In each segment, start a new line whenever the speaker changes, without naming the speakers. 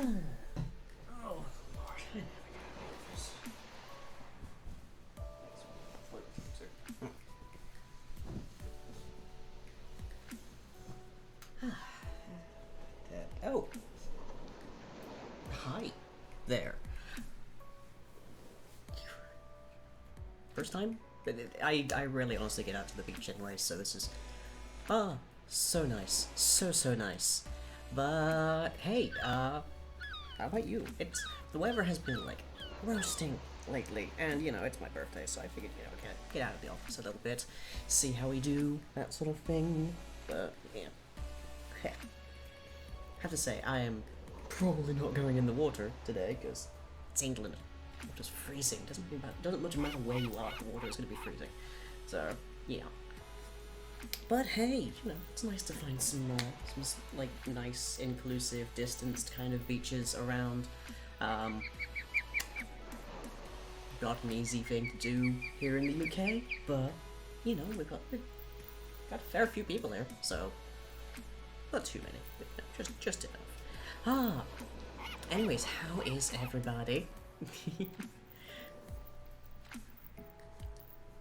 Oh, Lord, I never get out of this. Oh. Hi. There. First time? I rarely honestly get out to the beach anyway, so this is... so nice. So nice. But, hey, how about you? The weather has been, like, roasting lately, and, you know, it's my birthday, so I figured, you know, get out of the office a little bit, see how we do, that sort of thing. But, yeah. Heck. I have to say, I am probably not going in the water today, because it's England. The water's freezing. Doesn't much matter where you are, the water is going to be freezing. So, yeah. But hey, you know, it's nice to find some like, nice, inclusive, distanced kind of beaches around. Not an easy thing to do here in the UK, but, you know, we've got a fair few people here, so not too many, but, you know, just enough. Anyways, how is everybody?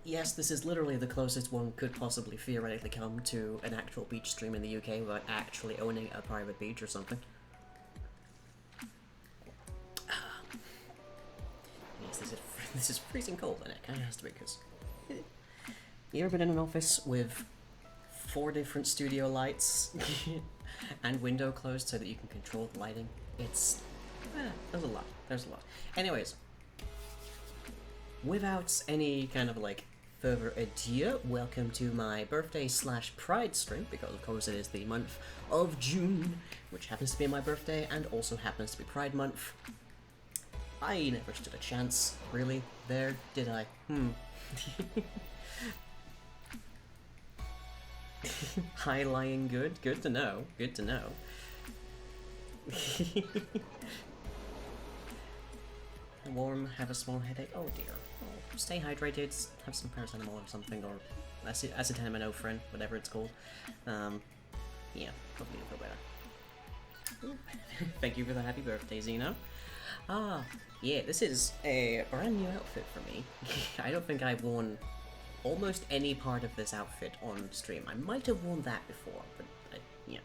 Yes, this is literally the closest one could possibly theoretically come to an actual beach stream in the UK without actually owning a private beach or something. Yes, this is freezing cold, and it kind of has to be, because you ever been in an office with 4 different studio lights and window closed so that you can control the lighting. It's there's a lot. There's a lot. Anyways, without any kind of like further ado, welcome to my birthday / Pride stream, because of course it is the month of June, which happens to be my birthday and also happens to be Pride month. I never stood a chance, really, there, did I? High lying good? Good to know, good to know. Warm, have a small headache, oh dear. Oh, stay hydrated, have some paracetamol or something, or acetaminophen, whatever it's called. Yeah, hopefully you'll feel better. Thank you for the happy birthday, Xeno. Ah, yeah, this is a brand new outfit for me. I don't think I've worn almost any part of this outfit on stream. I might have worn that before, but yeah.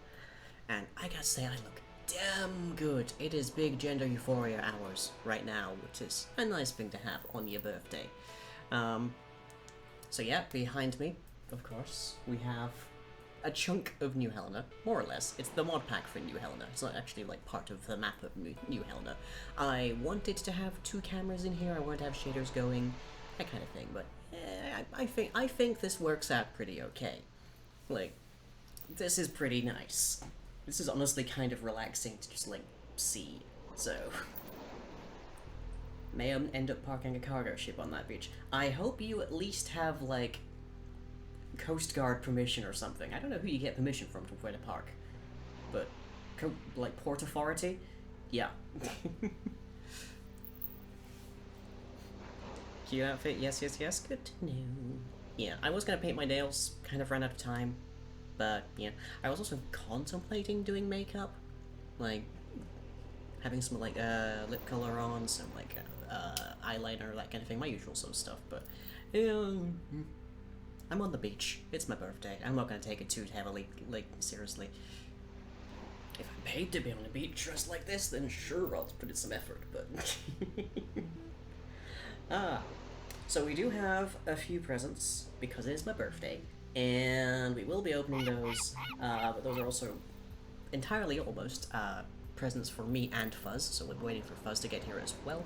And I gotta say, I look damn good. It is big gender euphoria hours right now, which is a nice thing to have on your birthday. So yeah, behind me, of course, we have a chunk of New Helena, more or less. It's the mod pack for New Helena. It's not actually like part of the map of New Helena. I wanted to have 2 cameras in here. I wanted to have shaders going, that kind of thing. But I think this works out pretty okay. Like, this is pretty nice. This is honestly kind of relaxing to just like see. So may end up parking a cargo ship on that beach. I hope you at least have like Coast Guard permission or something. I don't know who you get permission from to where to park, but like Port Authority, yeah. Cute outfit, yes, yes, yes. Good to know. Yeah, I was gonna paint my nails, kind of ran out of time, but yeah. I was also contemplating doing makeup, like having some like lip color on, some like eyeliner, that kind of thing, my usual sort of stuff. But I'm on the beach. It's my birthday. I'm not gonna take it too heavily, like, seriously. If I'm paid to be on the beach dressed like this, then sure, I'll put in some effort, but... so we do have a few presents, because it is my birthday, and we will be opening those, but those are also entirely, almost, presents for me and Fuzz, so we're waiting for Fuzz to get here as well.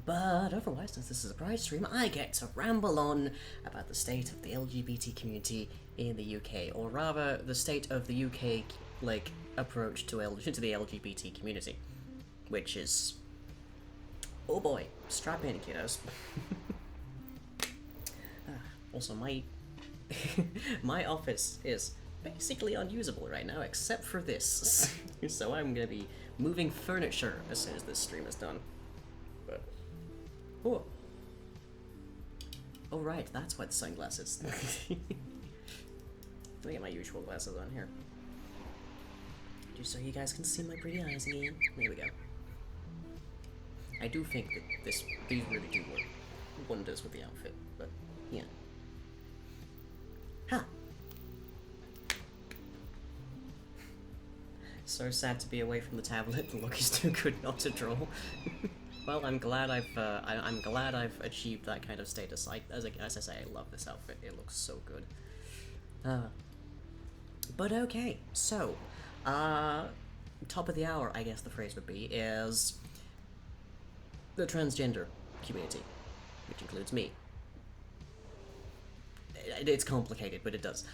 But otherwise, since this is a Pride stream, I get to ramble on about the state of the LGBT community in the UK, or rather, the state of the UK, like, approach to the LGBT community, which is... oh boy, strap in, kiddos. Also, my my office is basically unusable right now, except for this, so I'm gonna be moving furniture as soon as this stream is done. But... oh. Oh right, that's why the sunglasses. Let me get my usual glasses on here. Just so you guys can see my pretty eyes again. There we go. I do think that these really do work wonders with the outfit, but yeah. Huh. So sad to be away from the tablet. The look is too good not to draw. Well, I'm glad I've achieved that kind of status. As I say, I love this outfit. It looks so good. But okay, so top of the hour, I guess the phrase would be, is the transgender community, which includes me. It's complicated, but it does.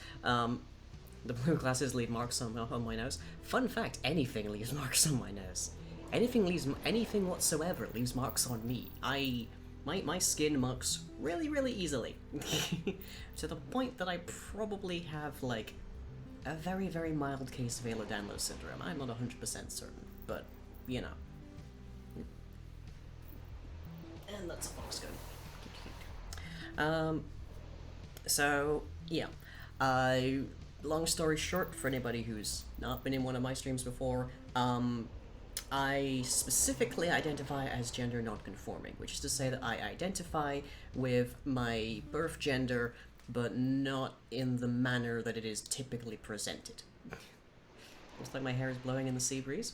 The blue glasses leave marks on my nose. Fun fact: anything leaves marks on my nose. Anything whatsoever leaves marks on me. My skin marks really easily, to the point that I probably have like a very mild case of Ehlers-Danlos syndrome. I'm not 100% certain, but you know. And that's a fox gun. So yeah. Long story short, for anybody who's not been in one of my streams before, I specifically identify as gender non-conforming, which is to say that I identify with my birth gender, but not in the manner that it is typically presented. Looks like my hair is blowing in the sea breeze.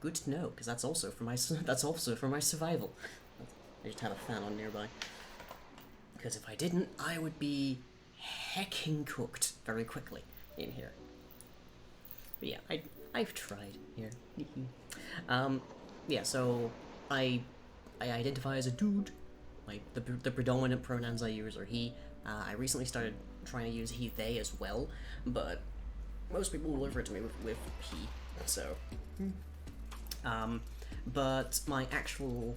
Good to know, because that's also for my survival. I just have a fan on nearby. Because if I didn't, I would be hecking cooked very quickly in here. But yeah, I've tried here. Yeah, so I identify as a dude. Like the predominant pronouns I use are he. I recently started trying to use he, they as well, but most people will refer to me with he. So, but my actual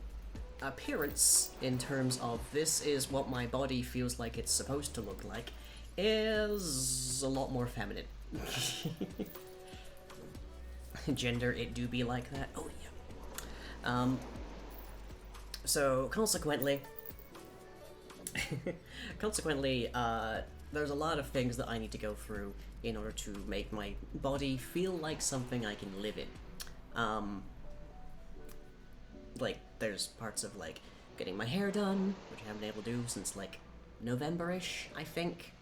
appearance in terms of this is what my body feels like it's supposed to look like is a lot more feminine. Gender, it do be like that. Oh yeah. So consequently, there's a lot of things that I need to go through in order to make my body feel like something I can live in. Like, there's parts of, like, getting my hair done, which I haven't been able to do since, like, November-ish, I think.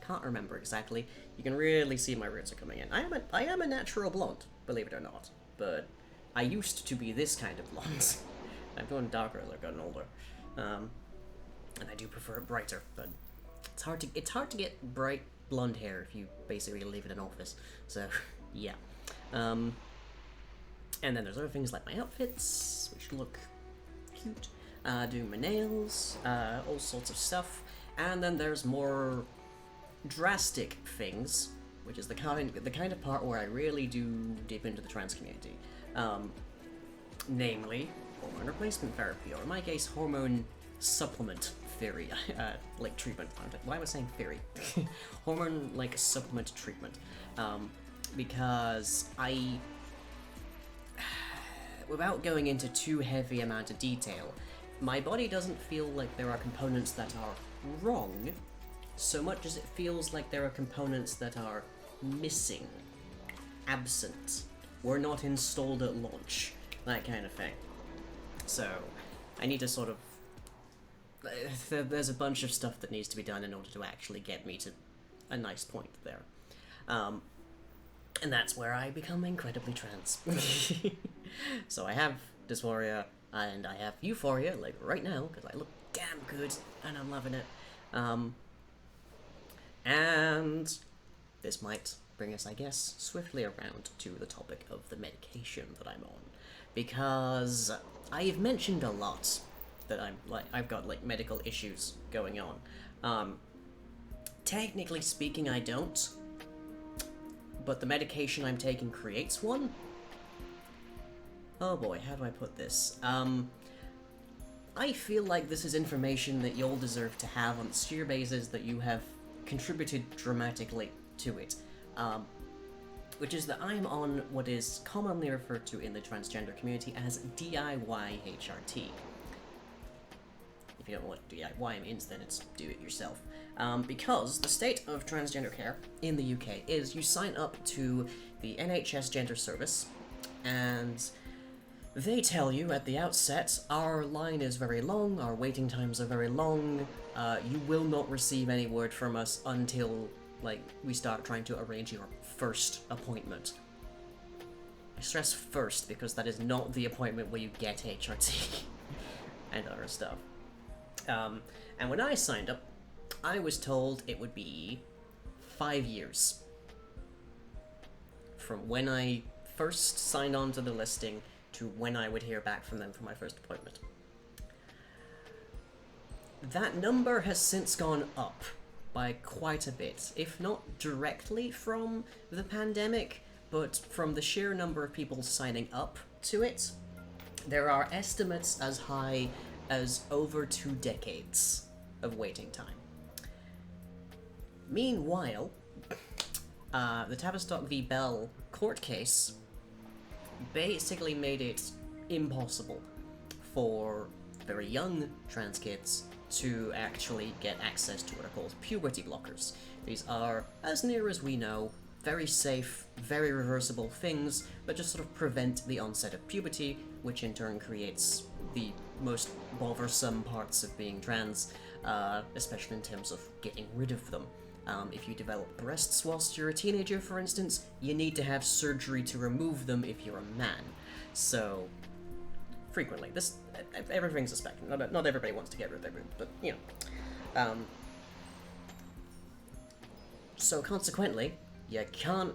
Can't remember exactly. You can really see my roots are coming in. I am a natural blonde, believe it or not, but I used to be this kind of blonde. I've gone darker as I've gotten older, and I do prefer it brighter, but it's hard to get bright blonde hair if you basically live in an office. So yeah, and then there's other things like my outfits, which look cute, doing my nails, all sorts of stuff, and then there's more drastic things, which is the kind of part where I really do dip into the trans community, namely hormone replacement therapy, or in my case, hormone supplement theory, like treatment. Why am I saying theory? Hormone like supplement treatment, because without going into too heavy amount of detail, my body doesn't feel like there are components that are wrong, so much as it feels like there are components that are missing, absent, were not installed at launch, that kind of thing. So, I need to sort of... There's a bunch of stuff that needs to be done in order to actually get me to a nice point there. And that's where I become incredibly trans. So I have dysphoria, and I have euphoria, like right now, because I look damn good, and I'm loving it. And this might bring us, I guess, swiftly around to the topic of the medication that I'm on. Because I've mentioned a lot that I've got, like, medical issues going on. Technically speaking, I don't. But the medication I'm taking creates one? Oh boy, how do I put this? I feel like this is information that you'll deserve to have on the sheer basis that you have contributed dramatically to it. Which is that I'm on what is commonly referred to in the transgender community as DIY HRT. If you don't know what DIY means, then it's do it yourself. Because the state of transgender care in the UK is you sign up to the NHS Gender Service, and they tell you at the outset, our line is very long, our waiting times are very long, you will not receive any word from us until, like, we start trying to arrange your first appointment. I stress first because that is not the appointment where you get HRT and other stuff. And when I signed up, I was told it would be 5 years from when I first signed on to the listing to when I would hear back from them for my first appointment. That number has since gone up by quite a bit, if not directly from the pandemic, but from the sheer number of people signing up to it. There are estimates as high as over 2 decades of waiting time. Meanwhile, the Tavistock v. Bell court case basically made it impossible for very young trans kids to actually get access to what are called puberty blockers. These are, as near as we know, very safe, very reversible things that just sort of prevent the onset of puberty, which in turn creates the most bothersome parts of being trans, especially in terms of getting rid of them. If you develop breasts whilst you're a teenager, for instance, you need to have surgery to remove them if you're a man. So, frequently, everything's a spectrum. Not everybody wants to get rid of their boobs, but, you know. So consequently, you can't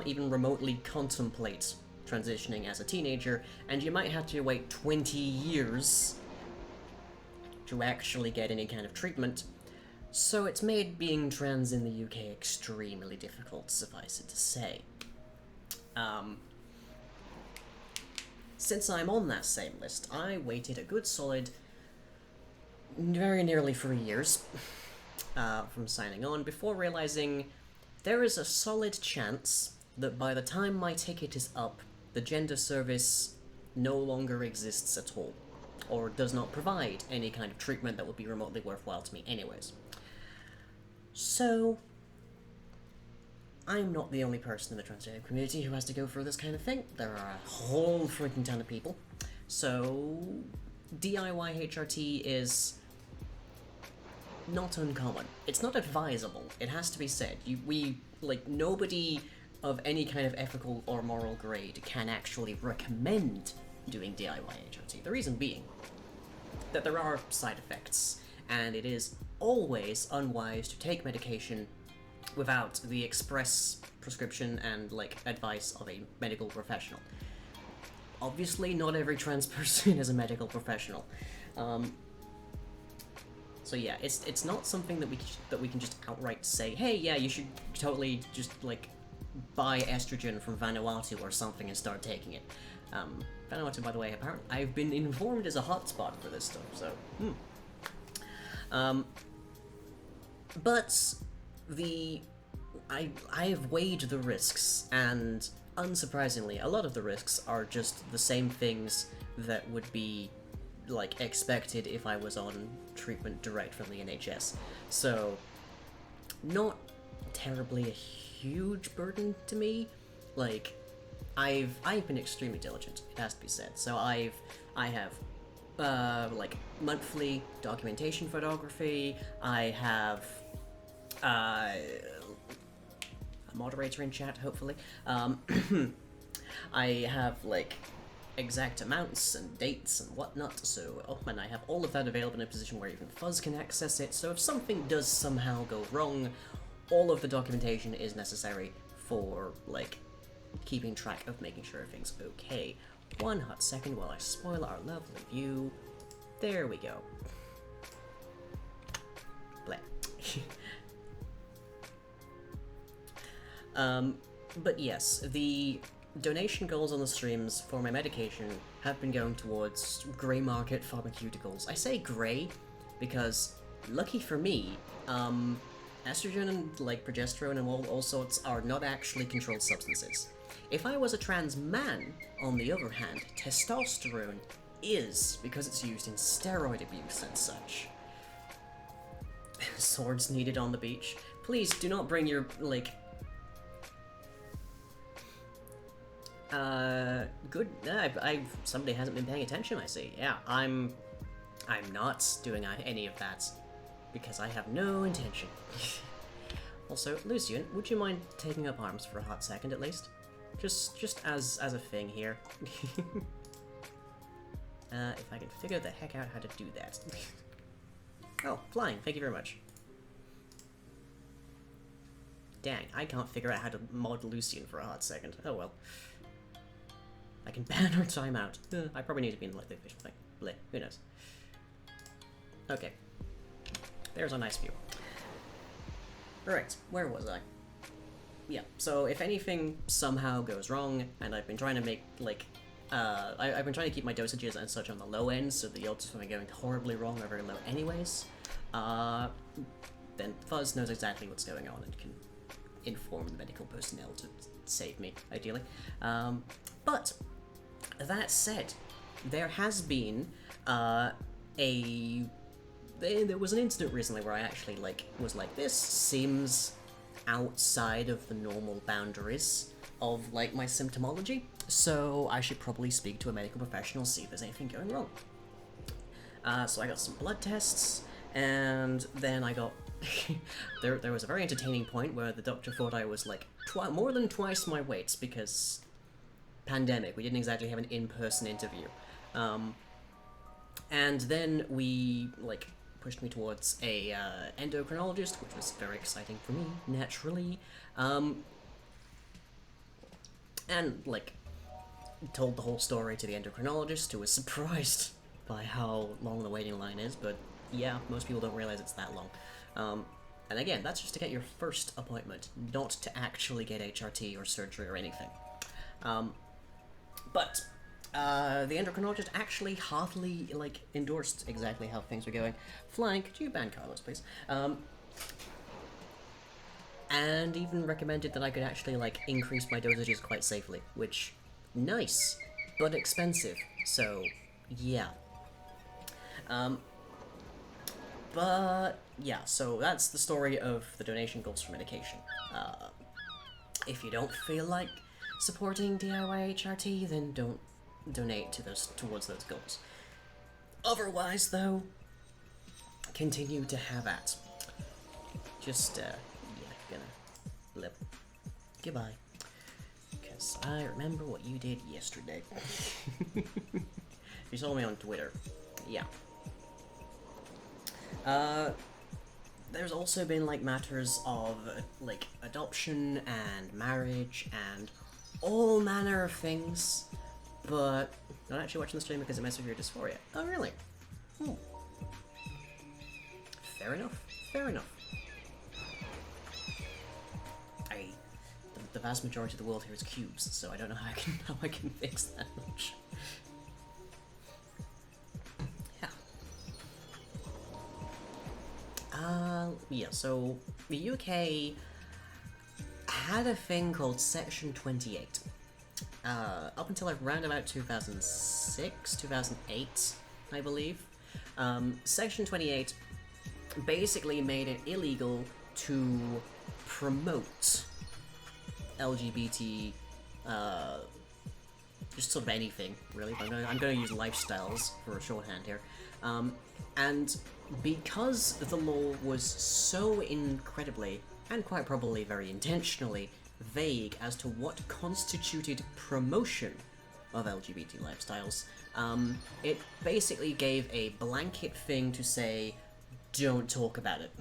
even remotely contemplate transitioning as a teenager, and you might have to wait 20 years to actually get any kind of treatment. So it's made being trans in the UK extremely difficult, suffice it to say. Since I'm on that same list, I waited a good solid very nearly 3 years from signing on before realizing there is a solid chance that by the time my ticket is up, the gender service no longer exists at all, or does not provide any kind of treatment that would be remotely worthwhile to me anyways. So, I'm not the only person in the transgender community who has to go through this kind of thing. There are a whole freaking ton of people. So, DIY HRT is not uncommon. It's not advisable, it has to be said. Nobody of any kind of ethical or moral grade can actually recommend doing DIY HRT. The reason being that there are side effects, and it is always unwise to take medication without the express prescription and, advice of a medical professional. Obviously, not every trans person is a medical professional. So yeah, it's not something that we can just outright say, hey, yeah, you should totally just, buy estrogen from Vanuatu or something and start taking it. Vanuatu, by the way, apparently, I've been informed is a hotspot for this stuff, so, But I have weighed the risks, and unsurprisingly, a lot of the risks are just the same things that would be, expected if I was on treatment direct from the NHS. So, not terribly a huge burden to me. I've been extremely diligent, it has to be said. So I have monthly documentation photography. I have a moderator in chat, hopefully. I have exact amounts and dates and whatnot, so and I have all of that available in a position where even Fuzz can access it, so if something does somehow go wrong, all of the documentation is necessary for, keeping track of making sure everything's okay. One hot second while I spoil our lovely view. There we go. Bleh. But yes, the donation goals on the streams for my medication have been going towards grey market pharmaceuticals. I say grey because, lucky for me, estrogen and progesterone and all sorts are not actually controlled substances. If I was a trans man, on the other hand, testosterone is, because it's used in steroid abuse and such. Swords needed on the beach. Please do not bring your, somebody hasn't been paying attention, I see. Yeah, I'm not doing any of that, because I have no intention. Also, Lucian, would you mind taking up arms for a hot second, at least? Just as a thing here. If I can figure the heck out how to do that. Oh, flying, thank you very much. Dang, I can't figure out how to mod Lucian for a hot second. Oh well. I can ban her timeout. I probably need to be in the official thing. Bleh, who knows. Okay. There's a nice view. Alright, where was I? Yeah, so if anything somehow goes wrong, and I've been trying to make, I've been trying to keep my dosages and such on the low end, so the odds of something going horribly wrong are very low anyways, then Fuzz knows exactly what's going on and can inform the medical personnel to save me, ideally. But, that said, there has been, there was an incident recently where I actually, was like, this seems outside of the normal boundaries of, my symptomology, so I should probably speak to a medical professional, see if there's anything going wrong. So I got some blood tests, and then I got... there was a very entertaining point where the doctor thought I was, more than twice my weight, because pandemic, we didn't exactly have an in-person interview. And then we, pushed me towards a endocrinologist, which was very exciting for me, naturally. And, like, told the whole story to the endocrinologist, who was surprised by how long the waiting line is, but yeah, most people don't realize it's that long. And again, that's just to get your first appointment, not to actually get HRT or surgery or anything. But the endocrinologist actually heartily, like, endorsed exactly how things were going. Flying, could you ban Carlos, please? And even recommended that I could actually, like, increase my dosages quite safely, which, nice, but expensive, so, yeah. But, yeah, so that's the story of the donation goals for medication. If you don't feel like supporting DIY HRT, then don't donate towards those goals. Otherwise, though, continue to have at. Just, yeah, gonna live. Goodbye. Because I remember what you did yesterday. You saw me on Twitter. Yeah. There's also been, like, matters of, like, adoption and marriage and all manner of things, but not actually watching the stream because it messes with your dysphoria. Oh, really? Fair enough. Fair enough. The vast majority of the world here is cubes, so I don't know how I can fix that much. Yeah, so the UK had a thing called Section 28. Up until around about 2006, 2008, I believe. Section 28 basically made it illegal to promote LGBT, just sort of anything, really. But I'm going to use lifestyles for a shorthand here. And because the law was so incredibly, and quite probably very intentionally, vague as to what constituted promotion of LGBT lifestyles, it basically gave a blanket thing to say, don't talk about it.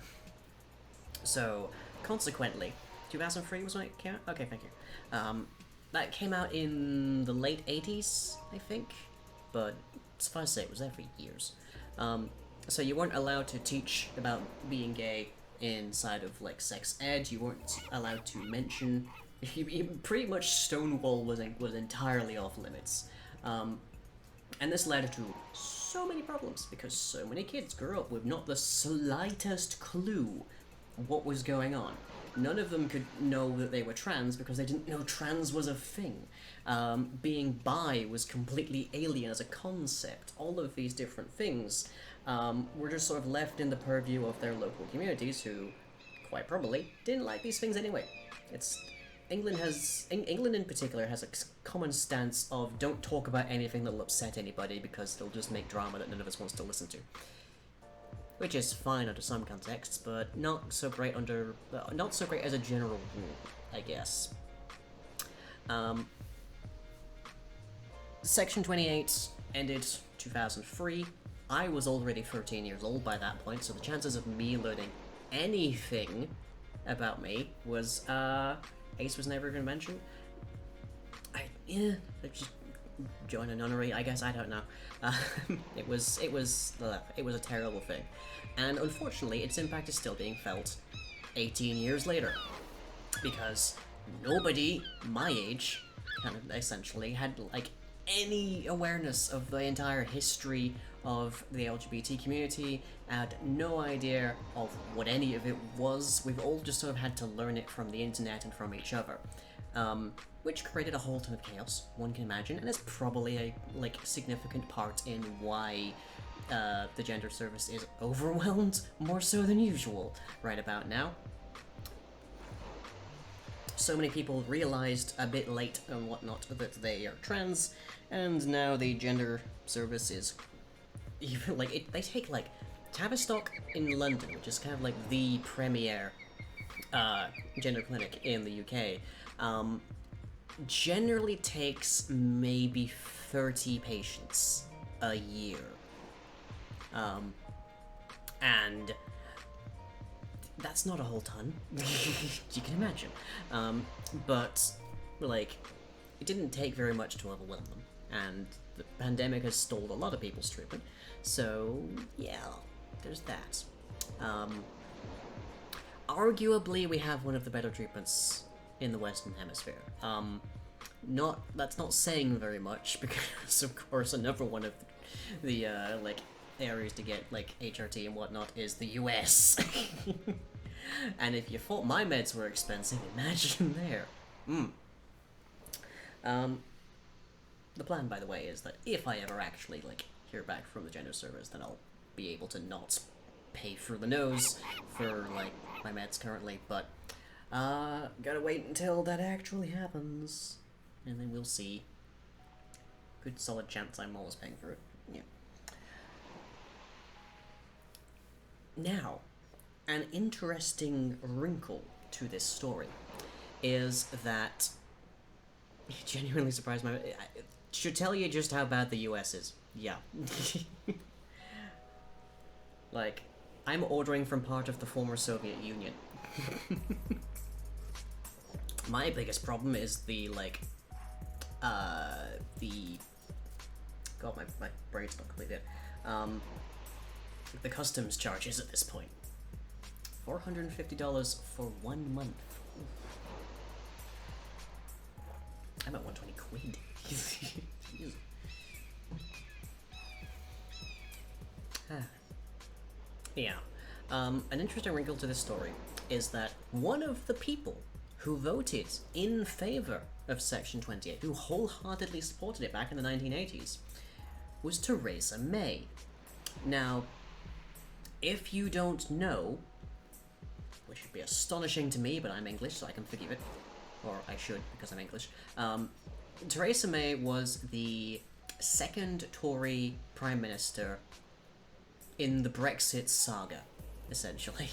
So, consequently, 2003 was when it came out? Okay, thank you. That came out in the late 80s, I think, but suffice to say, it was there for years. So you weren't allowed to teach about being gay inside of, like, sex ed. You weren't allowed to mention. Pretty much Stonewall was entirely off limits, and this led to so many problems because so many kids grew up with not the slightest clue what was going on. None of them could know that they were trans because they didn't know trans was a thing. Being bi was completely alien as a concept. All of these different things were just sort of left in the purview of their local communities who, quite probably, didn't like these things anyway. England in particular has a common stance of don't talk about anything that'll upset anybody because it'll just make drama that none of us wants to listen to. Which is fine under some contexts, but not so great as a general rule, I guess. Section 28 ended 2003. I was already 13 years old by that point, so the chances of me learning anything about me was, Ace was never even mentioned. I just join a nunnery, I guess, I don't know. It was a terrible thing. And unfortunately, its impact is still being felt 18 years later. Because nobody my age kind of essentially had, like, any awareness of the entire history of the LGBT community, had no idea of what any of it was. We've all just sort of had to learn it from the internet and from each other. Which created a whole ton of chaos, one can imagine, and it's probably a, like, significant part in why the gender service is overwhelmed more so than usual right about now. So many people realized a bit late and whatnot that they are trans, and now the gender service is even, like, they take, like, Tavistock in London, which is kind of like the premier gender clinic in the UK, generally takes maybe 30 patients a year. And that's not a whole ton, you can imagine. But, like, it didn't take very much to overwhelm them, and the pandemic has stalled a lot of people's treatment, so yeah, there's that. Arguably, we have one of the better treatments in the Western Hemisphere. That's not saying very much, because of course another one of the like, areas to get, like, HRT and whatnot is the US. And if you thought my meds were expensive, imagine there. The plan, by the way, is that if I ever actually, like, hear back from the gender service, then I'll be able to not pay through the nose for, like, my meds currently, but gotta wait until that actually happens, and then we'll see. Good solid chance I'm always paying for it. Yeah. Now, an interesting wrinkle to this story is that it genuinely surprised me. It should tell you just how bad the US is. Yeah. Like, I'm ordering from part of the former Soviet Union. My biggest problem is the, like, God, my brain's not completely dead. The customs charges at this point. $450 for 1 month. I'm at 120 quid. Yeah. An interesting wrinkle to this story is that one of the people who voted in favor of Section 28, who wholeheartedly supported it back in the 1980s, was Theresa May. Now, if you don't know, which would be astonishing to me, but I'm English, so I can forgive it. Or I should, because I'm English. Theresa May was the second Tory Prime Minister in the Brexit saga, essentially.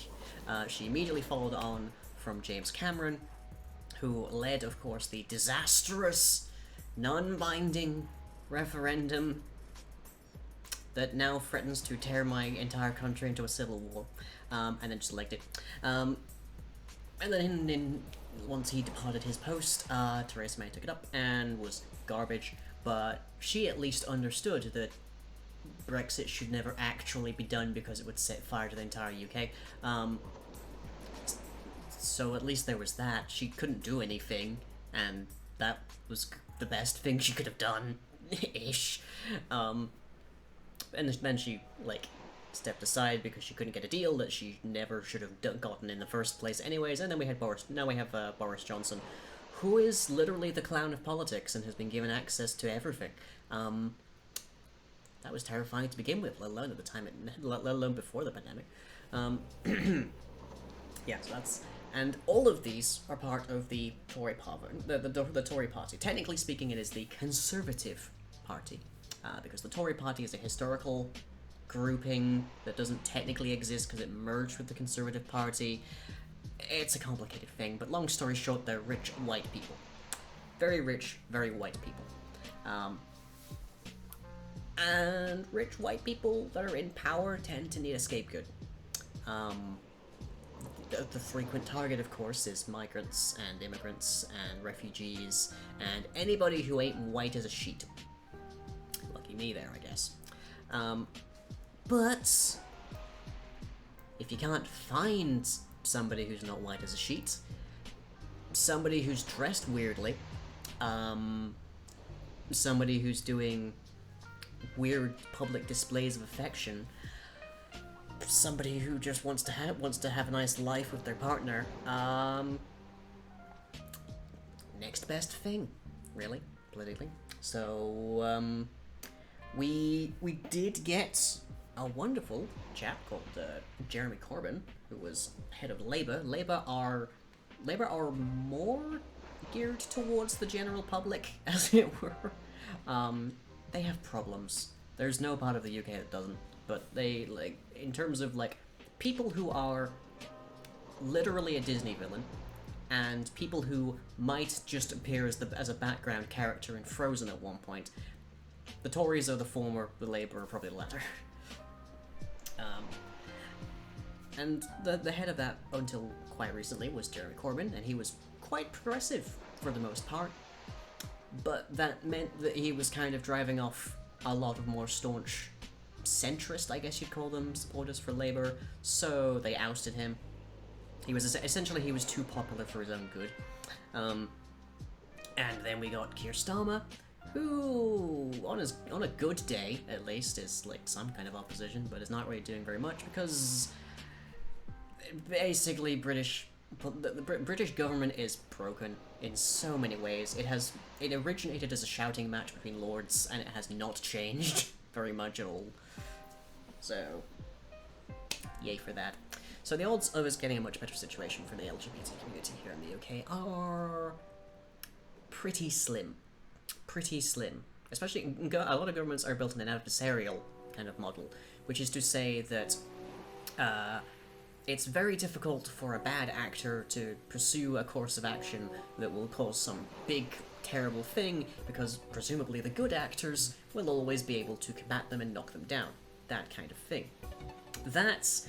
She immediately followed on from James Cameron, who led, of course, the disastrous, non-binding referendum that now threatens to tear my entire country into a civil war, and then just elected. And then once he departed his post, Theresa May took it up and was garbage, but she at least understood that Brexit should never actually be done because it would set fire to the entire UK. So at least there was that. She couldn't do anything, and that was the best thing she could have done, ish. And then she, like, stepped aside because she couldn't get a deal that she never should have gotten in the first place anyways, and then we had Boris Johnson, who is literally the clown of politics and has been given access to everything. That was terrifying to begin with, let alone at the time, let alone before the pandemic. Yeah, so that's... And all of these are part of the Tory party. The Tory party. Technically speaking, it is the Conservative Party, because the Tory party is a historical grouping that doesn't technically exist because it merged with the Conservative Party. It's a complicated thing, but long story short, they're rich white people. Very rich, very white people. And rich white people that are in power tend to need a scapegoat. The frequent target, of course, is migrants and immigrants and refugees and anybody who ain't white as a sheet. Lucky me there, I guess. But if you can't find somebody who's not white as a sheet, somebody who's dressed weirdly, somebody who's doing weird public displays of affection, somebody who just wants to have a nice life with their partner, next best thing, really, politically. So we did get a wonderful chap called Jeremy Corbyn, who was head of Labour. Labour are more geared towards the general public, as it were. They have problems. There's no part of the UK that doesn't. But they, like, in terms of, like, people who are literally a Disney villain, and people who might just appear as a background character in Frozen at one point, the Tories are the former, the Labour are probably the latter. And the head of that, until quite recently, was Jeremy Corbyn, and he was quite progressive for the most part. But that meant that he was kind of driving off a lot of more staunch centrist, I guess you'd call them, supporters for Labour, so they ousted him. He was essentially he was too popular for his own good. And then we got Keir Starmer, who, on a good day at least, is like some kind of opposition, but is not really doing very much because basically the British government is broken in so many ways. It originated as a shouting match between lords, and it has not changed very much at all. So, yay for that. So the odds of us getting a much better situation for the LGBT community here in the UK are pretty slim. Pretty slim. Especially, a lot of governments are built in an adversarial kind of model, which is to say that it's very difficult for a bad actor to pursue a course of action that will cause some big, terrible thing, because presumably the good actors will always be able to combat them and knock them down. That kind of thing. That's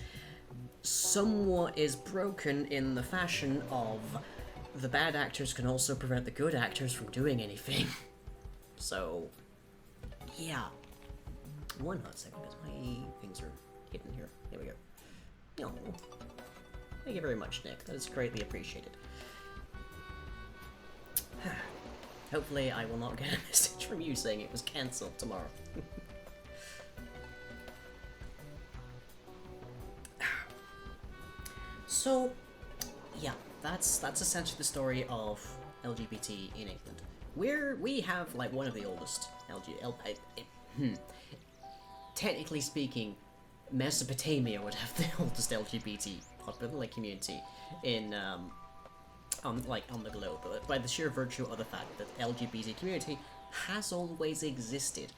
somewhat is broken in the fashion of the bad actors can also prevent the good actors from doing anything. So, yeah. One hot second, because my things are hidden here. There we go. No. Thank you very much, Nick. That is greatly appreciated. Hopefully I will not get a message from you saying it was cancelled tomorrow. So, yeah, that's essentially the story of LGBT in England. We have like one of the oldest technically speaking, Mesopotamia would have the oldest LGBT community in on the globe, but by the sheer virtue of the fact that LGBT community has always existed.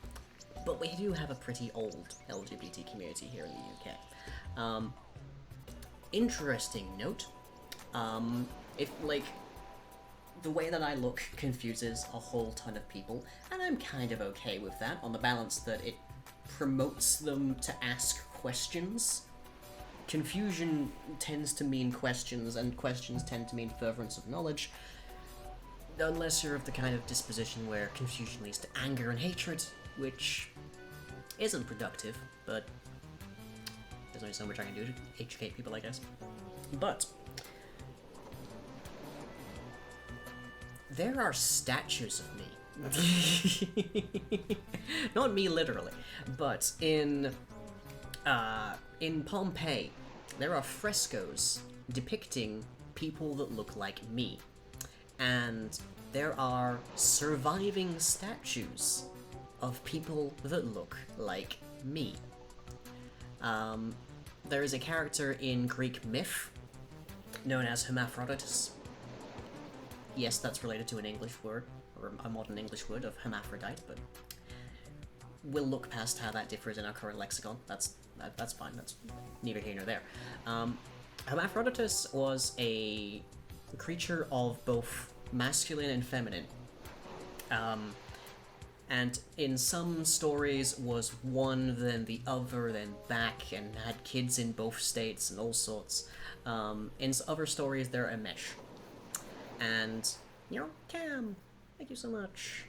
But we do have a pretty old LGBT community here in the UK. Interesting note, if, like, the way that I look confuses a whole ton of people, and I'm kind of okay with that, on the balance that it promotes them to ask questions. Confusion tends to mean questions, and questions tend to mean furtherance of knowledge, unless you're of the kind of disposition where confusion leads to anger and hatred, which isn't productive, but there's only so much I can do to educate people, I guess. But there are statues of me. Not me literally, but in Pompeii, there are frescoes depicting people that look like me. And there are surviving statues of people that look like me. There is a character in Greek myth known as Hermaphroditus. Yes, that's related to an English word, or a modern English word of hermaphrodite, but we'll look past how that differs in our current lexicon. That's fine, that's neither here nor there. Hermaphroditus was a creature of both masculine and feminine. And in some stories was one, then the other, then back, and had kids in both states and all sorts. In other stories, they're a mesh. And, you know, Cam, thank you so much.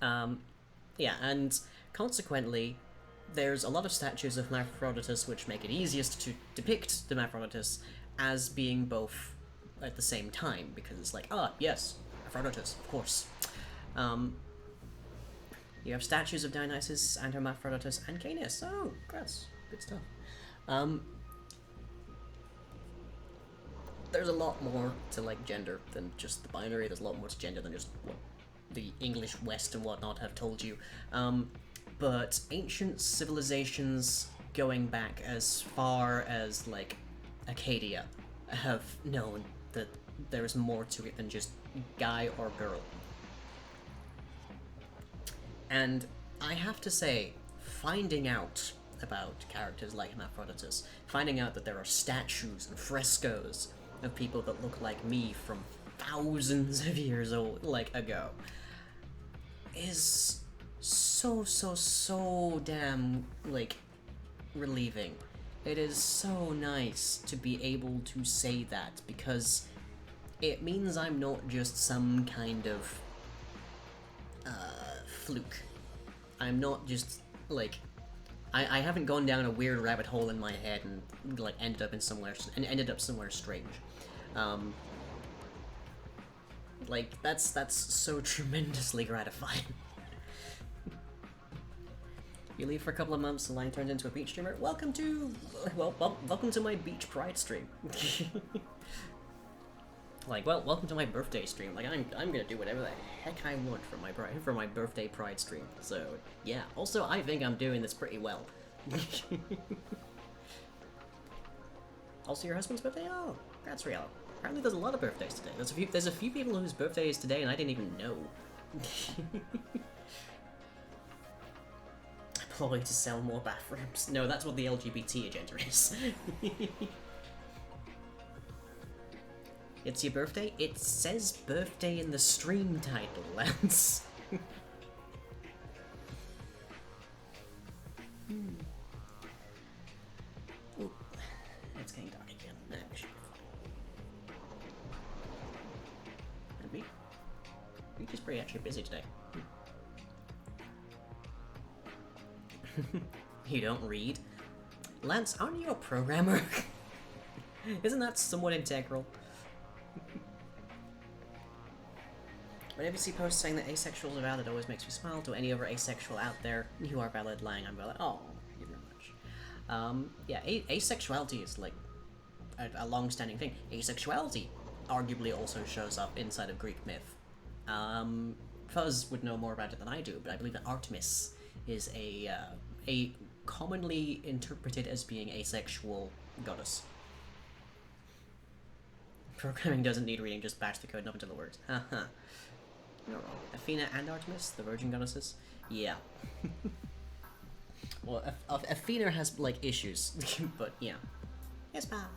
Yeah, and consequently, there's a lot of statues of Hermaphroditus which make it easiest to depict the Hermaphroditus as being both at the same time, because it's like, yes, Hermaphroditus, of course. You have statues of Dionysus and Hermaphroditus and Canis. Oh, congrats. Good stuff. There's a lot more to, like, gender than just the binary. There's a lot more to gender than just what the English West and whatnot have told you. But ancient civilizations going back as far as, like, Acadia have known that there is more to it than just guy or girl. And I have to say, finding out about characters like Hermaphroditus, finding out that there are statues and frescoes of people that look like me from thousands of years ago, is so damn, like, relieving. It is so nice to be able to say that, because it means I'm not just some kind of fluke. I'm not just like I haven't gone down a weird rabbit hole in my head and like ended up somewhere strange. Like that's so tremendously gratifying. You leave for a couple of months, the line turns into a beach streamer. Welcome to my beach pride stream. Like, well, welcome to my birthday stream. Like, I'm gonna do whatever the heck I want for my birthday pride stream. So yeah. Also, I think I'm doing this pretty well. Also, your husband's birthday? Oh, that's real. Apparently, there's a lot of birthdays today. There's a few people whose birthday is today, and I didn't even know. Employed to sell more bathrooms. No, that's what the LGBT agenda is. It's your birthday? It says birthday in the stream title, Lance. Ooh, it's getting dark again. Nah, we should be fine. And Beach is pretty actually busy today. You don't read? Lance, aren't you a programmer? Isn't that somewhat integral? Whenever you see posts saying that asexuals are valid, it always makes me smile. To any other asexual out there, you are valid, lying, I'm valid. Oh, thank you very much. Yeah, asexuality is like a long-standing thing. Asexuality arguably also shows up inside of Greek myth. Fuzz would know more about it than I do, but I believe that Artemis is a commonly interpreted as being asexual goddess. Programming doesn't need reading, just bash the code up into the words. Haha. You're wrong. Athena and Artemis, the virgin goddesses? Yeah. Well, Athena has, like, issues, but yeah. Yes, pa.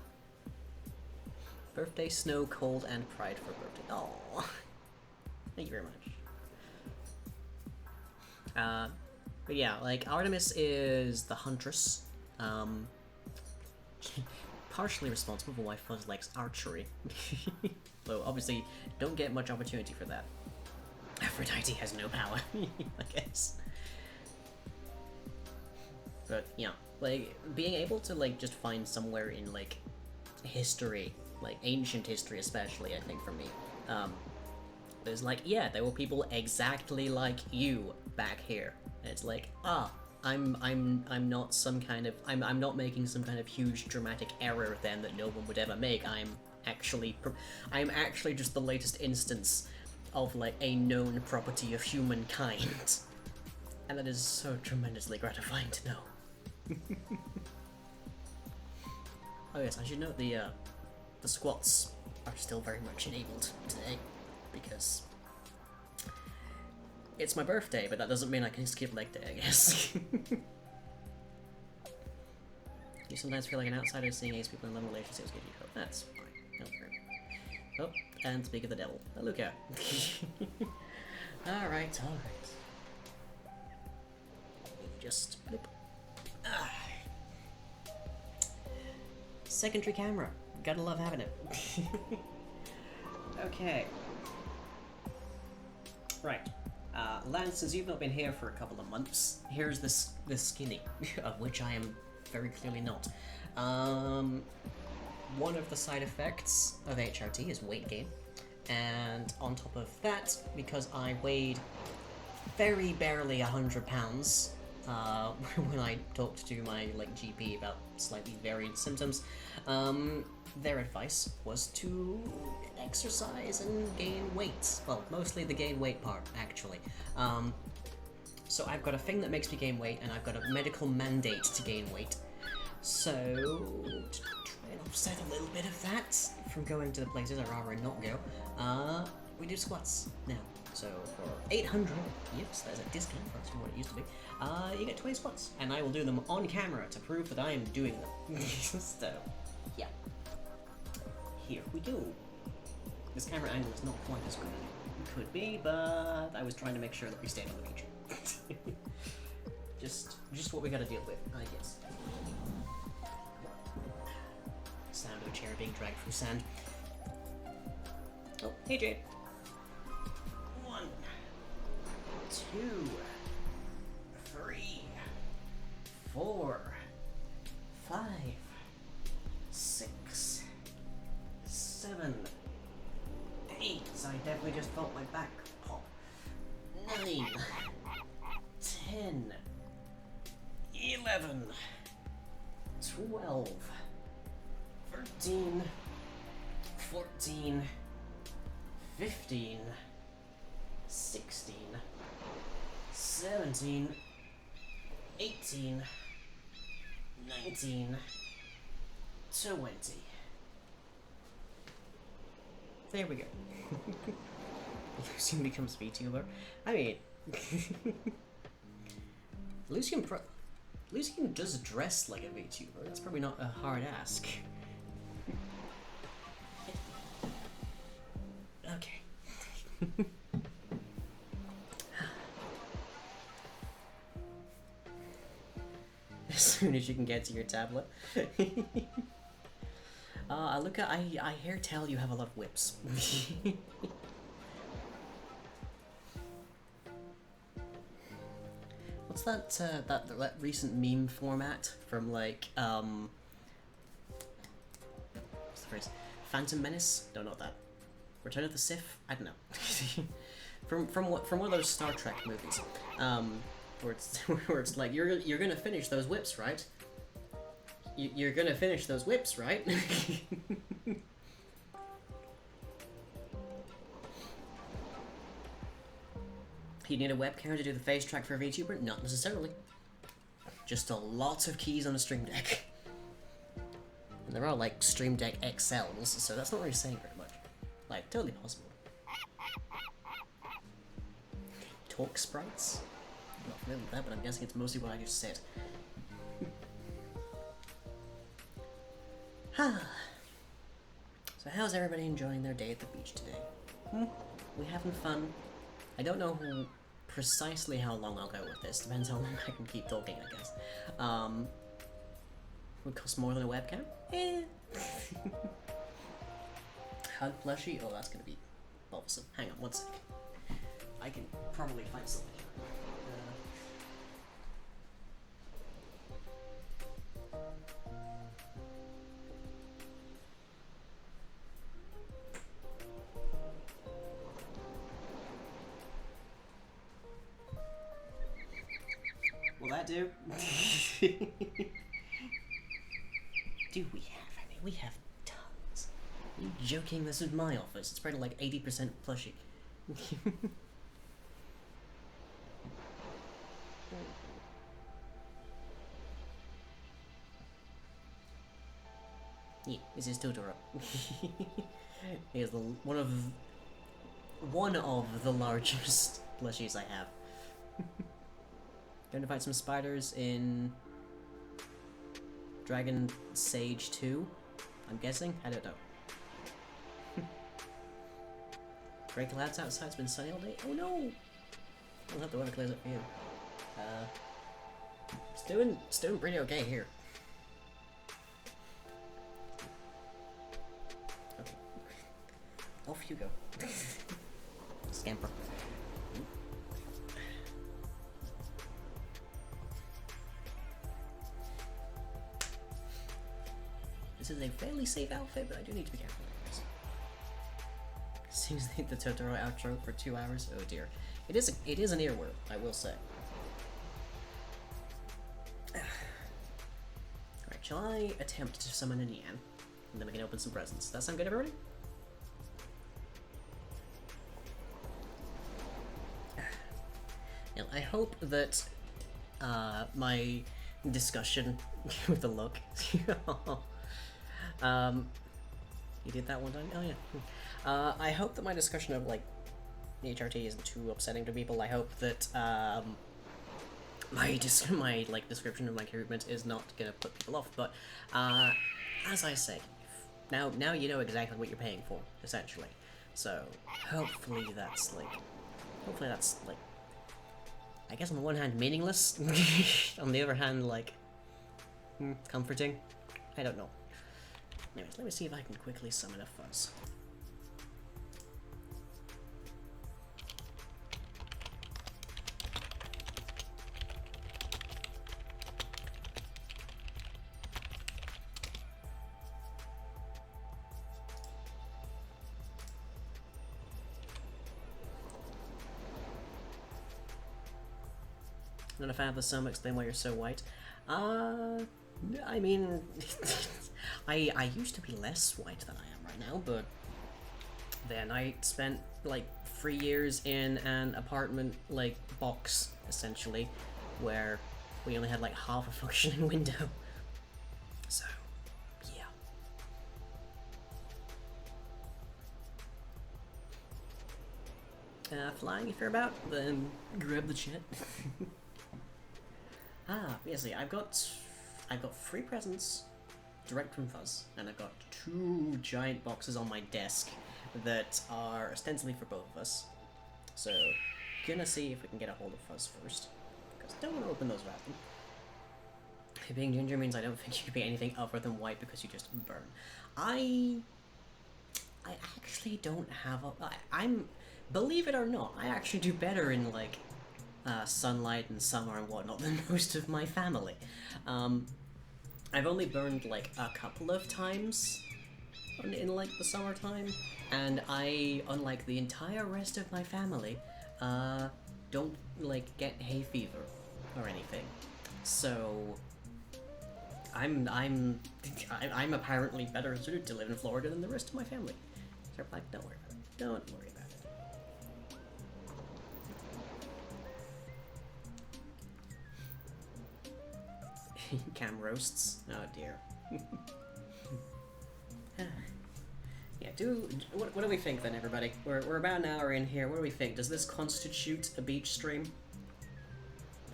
Birthday, snow, cold, and pride for birthday. Oh, thank you very much. But yeah, like, Artemis is the huntress, partially responsible for why Fuzz likes archery. Though, obviously, don't get much opportunity for that. Aphrodite has no power, I guess. But, yeah, like, being able to, like, just find somewhere in, like, history, like, ancient history especially, I think, for me, there's, like, yeah, there were people exactly like you back here. And it's like, I'm not some kind of, I'm not making some kind of huge dramatic error then that no one would ever make. I'm actually just the latest instance of, like, a known property of humankind. And that is so tremendously gratifying to know. Oh yes, I should note the squats are still very much enabled today, because it's my birthday, but that doesn't mean I can skip leg day, I guess. You sometimes feel like an outsider seeing ace people in love relationships give you hope. That's fine. No worries. Oh, and speak of the devil. Oh, look out. Alright. Just blip. Secondary camera. Gotta love having it. Okay. Right. Lance, since you've not been here for a couple of months, here's this skinny, of which I am very clearly not. One of the side effects of HRT is weight gain, and on top of that, because I weighed very barely 100 pounds when I talked to my GP about slightly variant symptoms, their advice was to exercise and gain weight. Well, mostly the gain weight part, actually. So I've got a thing that makes me gain weight, and I've got a medical mandate to gain weight. So, to try and offset a little bit of that from going to the places I'd rather not go, we do squats now. So for 800, yes, there's a discount for what it used to be, you get 20 squats, and I will do them on camera to prove that I am doing them. So, yeah. Here we go. This camera angle is not quite as good as it could be, but I was trying to make sure that we stayed on the beach. just what we gotta deal with, I guess. chair being dragged through sand. Oh, hey Jade. 1, 2, 3, 4, 5, 6, 7, 8. I definitely just felt my back pop. 9, 10, 11, 12, 13, 14, 15, 16, 17, 18, 19, 20. There we go. Lucian becomes VTuber. I mean, Lucian does dress like a VTuber. That's probably not a hard ask. Okay. As soon as you can get to your tablet. I hear tell you have a lot of whips. What's that, that recent meme format from, like, what's the phrase? Phantom Menace? Don't know that. Return of the Sith? I don't know. from one of those Star Trek movies, where it's like, you're gonna finish those whips, right? You're gonna finish those whips, right? You need a webcam to do the face track for a VTuber? Not necessarily. Just a lot of keys on a Stream Deck. And they're all like Stream Deck XLs, so that's not really saying very much. Like, totally possible. Talk sprites? I'm not familiar with that, but I'm guessing it's mostly what I just said. So how's everybody enjoying their day at the beach today? We having fun? I don't know precisely how long I'll go with this. Depends how long I can keep talking, I guess. Would cost more than a webcam? Eh. Hug plushie? Oh, that's gonna be bothersome. Hang on, one sec. I can probably find something. Will that do? Do we have any? We have tons. Are you joking? This is my office. It's probably like 80% plushie. Yeah, this is Totoro. He is one of the largest plushies I have. Going to fight some spiders in Dragon Sage 2, I'm guessing? I don't know. Grey clouds outside, it's been sunny all day. Oh no! I'll have the weather clears up for you. It's doing pretty okay here. Okay. Off you go. Scamper. This is a fairly safe outfit, but I do need to be careful. Seems like the Totoro outro for 2 hours. Oh dear. It is an earworm, I will say. Alright, shall I attempt to summon an Yan? And then we can open some presents. Does that sound good, everybody? Now, I hope that my discussion with the look. You did that one time? Oh yeah. I hope that my discussion of like the HRT isn't too upsetting to people. I hope that my description of my recruitment is not gonna put people off. But as I say, now you know exactly what you're paying for, essentially. So hopefully that's like, I guess on the one hand meaningless, on the other hand like comforting. I don't know. Anyways, let me see if I can quickly summon a fuzz. Not a fan of the sum, explain why you're so white. I mean, I used to be less white than I am right now, but then I spent like 3 years in an apartment like box essentially, where we only had like half a functioning window. So, yeah. Flying if you're about, then grab the chat. Basically, I've got 3 presents direct from Fuzz, and I've got 2 giant boxes on my desk that are ostensibly for both of us. So, gonna see if we can get a hold of Fuzz first, because I don't want to open those without them. Being ginger means I don't think you could be anything other than white because you just burn. I actually don't have a... I'm... Believe it or not, I actually do better in, like, sunlight and summer and whatnot than most of my family. I've only burned like a couple of times in like the summertime, and I, unlike the entire rest of my family, don't like get hay fever or anything. So I'm apparently better suited to live in Florida than the rest of my family. So like, don't worry about it. Don't worry about it. Cam roasts. Oh dear. Yeah, what do we think then, everybody? We're about an hour in here. What do we think? Does this constitute a beach stream?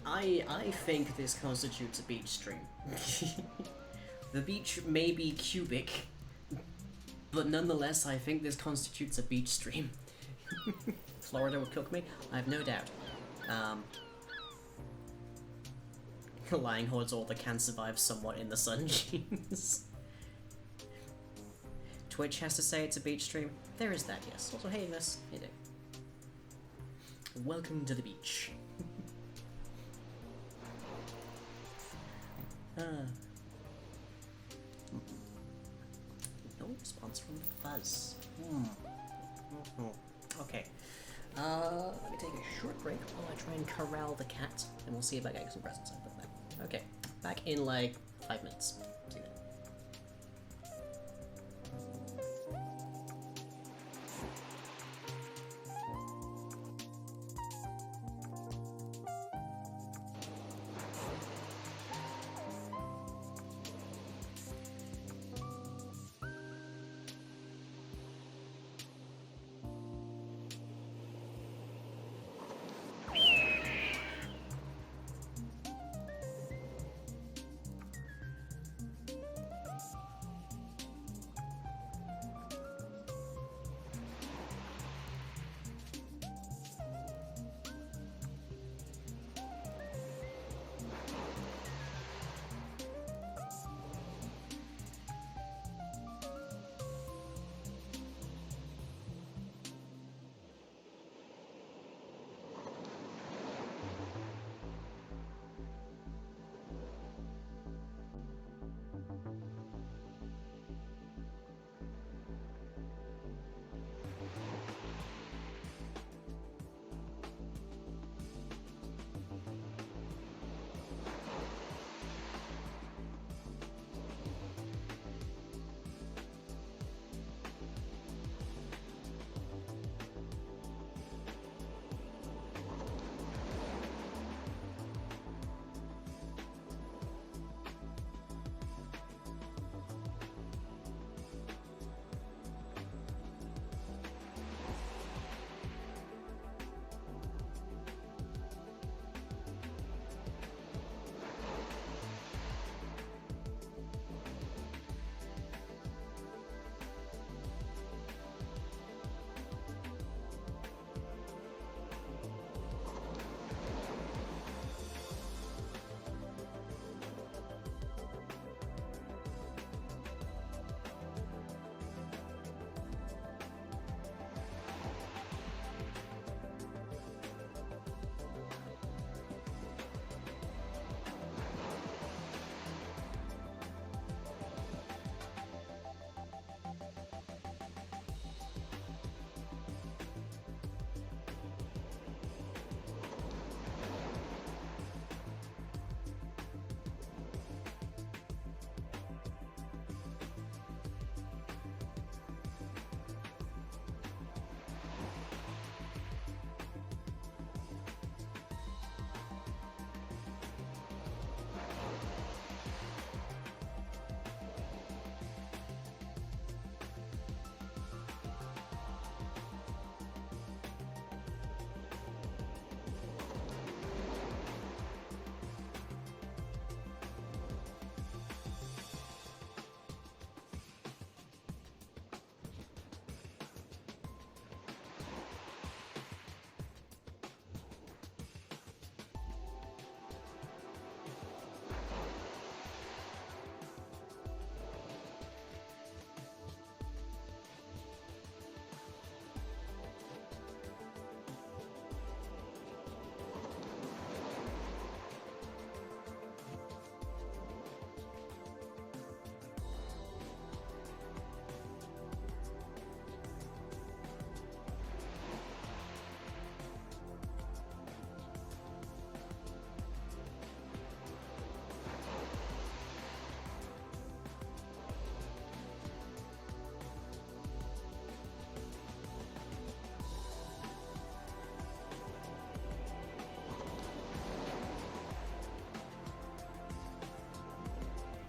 I think this constitutes a beach stream. The beach may be cubic, but nonetheless, I think this constitutes a beach stream. Florida will cook me? I have no doubt. Lying hordes all that can survive somewhat in the sun genes. Twitch has to say it's a beach stream. There is that, yes. Also, hey, Miss. Hey, Dick. Welcome to the beach. No response from Fuzz. Okay. Let me take a short break while I try and corral the cat, and we'll see if I get some presents out of that. Okay, back in like 5 minutes. See you then.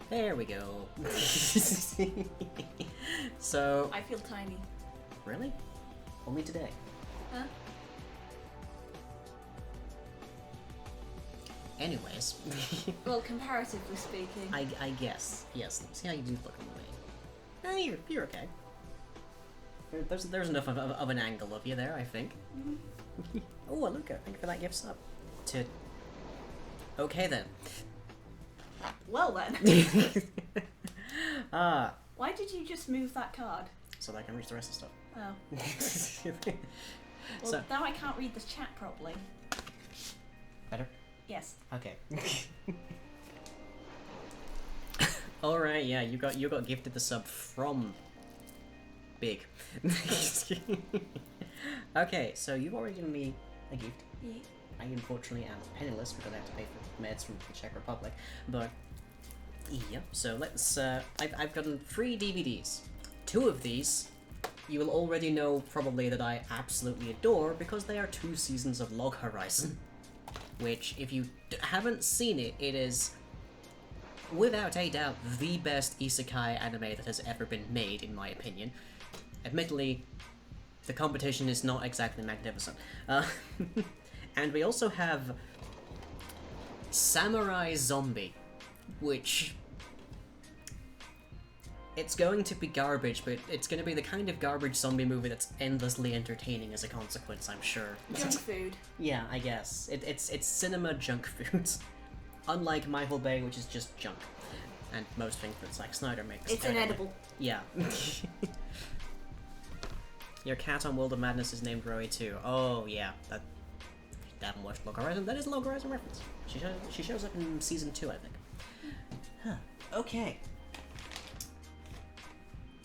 There we go. So...
I feel tiny.
Really? Only today.
Huh?
Anyways.
Well, comparatively speaking.
I guess. Yes. See how you do look on the way. You're okay. There's enough of an angle of you there, I think. Oh, Luca, thank you for that gift sub. Okay then.
Well then.
Ah.
Why did you just move that card?
So that I can reach the rest of the stuff.
Oh. Well,
So
now I can't read this chat properly.
better.
Yes.
Okay. All right. Yeah, you got gifted the sub from Big. Okay, so you've already given me a gift.
Yeah.
I unfortunately am penniless because I have to pay for meds from the Czech Republic, but yeah. So let's. I've gotten 3 DVDs. 2 of these, you will already know probably that I absolutely adore because they are 2 seasons of Log Horizon. Which, if you haven't seen it, it is without a doubt the best isekai anime that has ever been made, in my opinion. Admittedly, the competition is not exactly magnificent. And we also have Samurai Zombie, which... it's going to be garbage, but it's going to be the kind of garbage zombie movie that's endlessly entertaining as a consequence, I'm sure.
Junk food.
Yeah, I guess. It's cinema junk food. Unlike Michael Bay, which is just junk. And most things that Zack Snyder makes.
It's inedible.
Yeah. Your cat on World of Madness is named Roey too. Oh, yeah. That... if you haven't watched Log Horizon, that is a Log Horizon reference. She shows up in season 2, I think. Huh. Okay.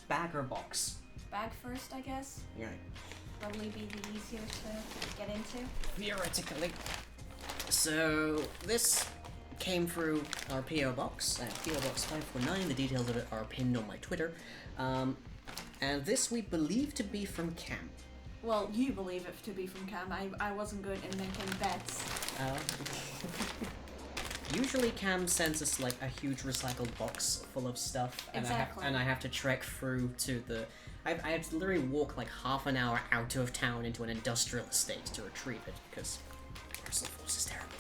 Bag or box?
Bag first, I guess.
Yeah.
Probably be the easier to get into.
Theoretically. So, this came through our PO box, PO Box 549. The details of it are pinned on my Twitter. And this we believe to be from Cam.
Well, you believe it to be from Cam. I wasn't good in making bets.
Usually Cam sends us like a huge recycled box full of stuff, and
Exactly.
I have to trek through to the... I have to literally walk like half an hour out of town into an industrial estate to retrieve it, because Universal Force is terrible.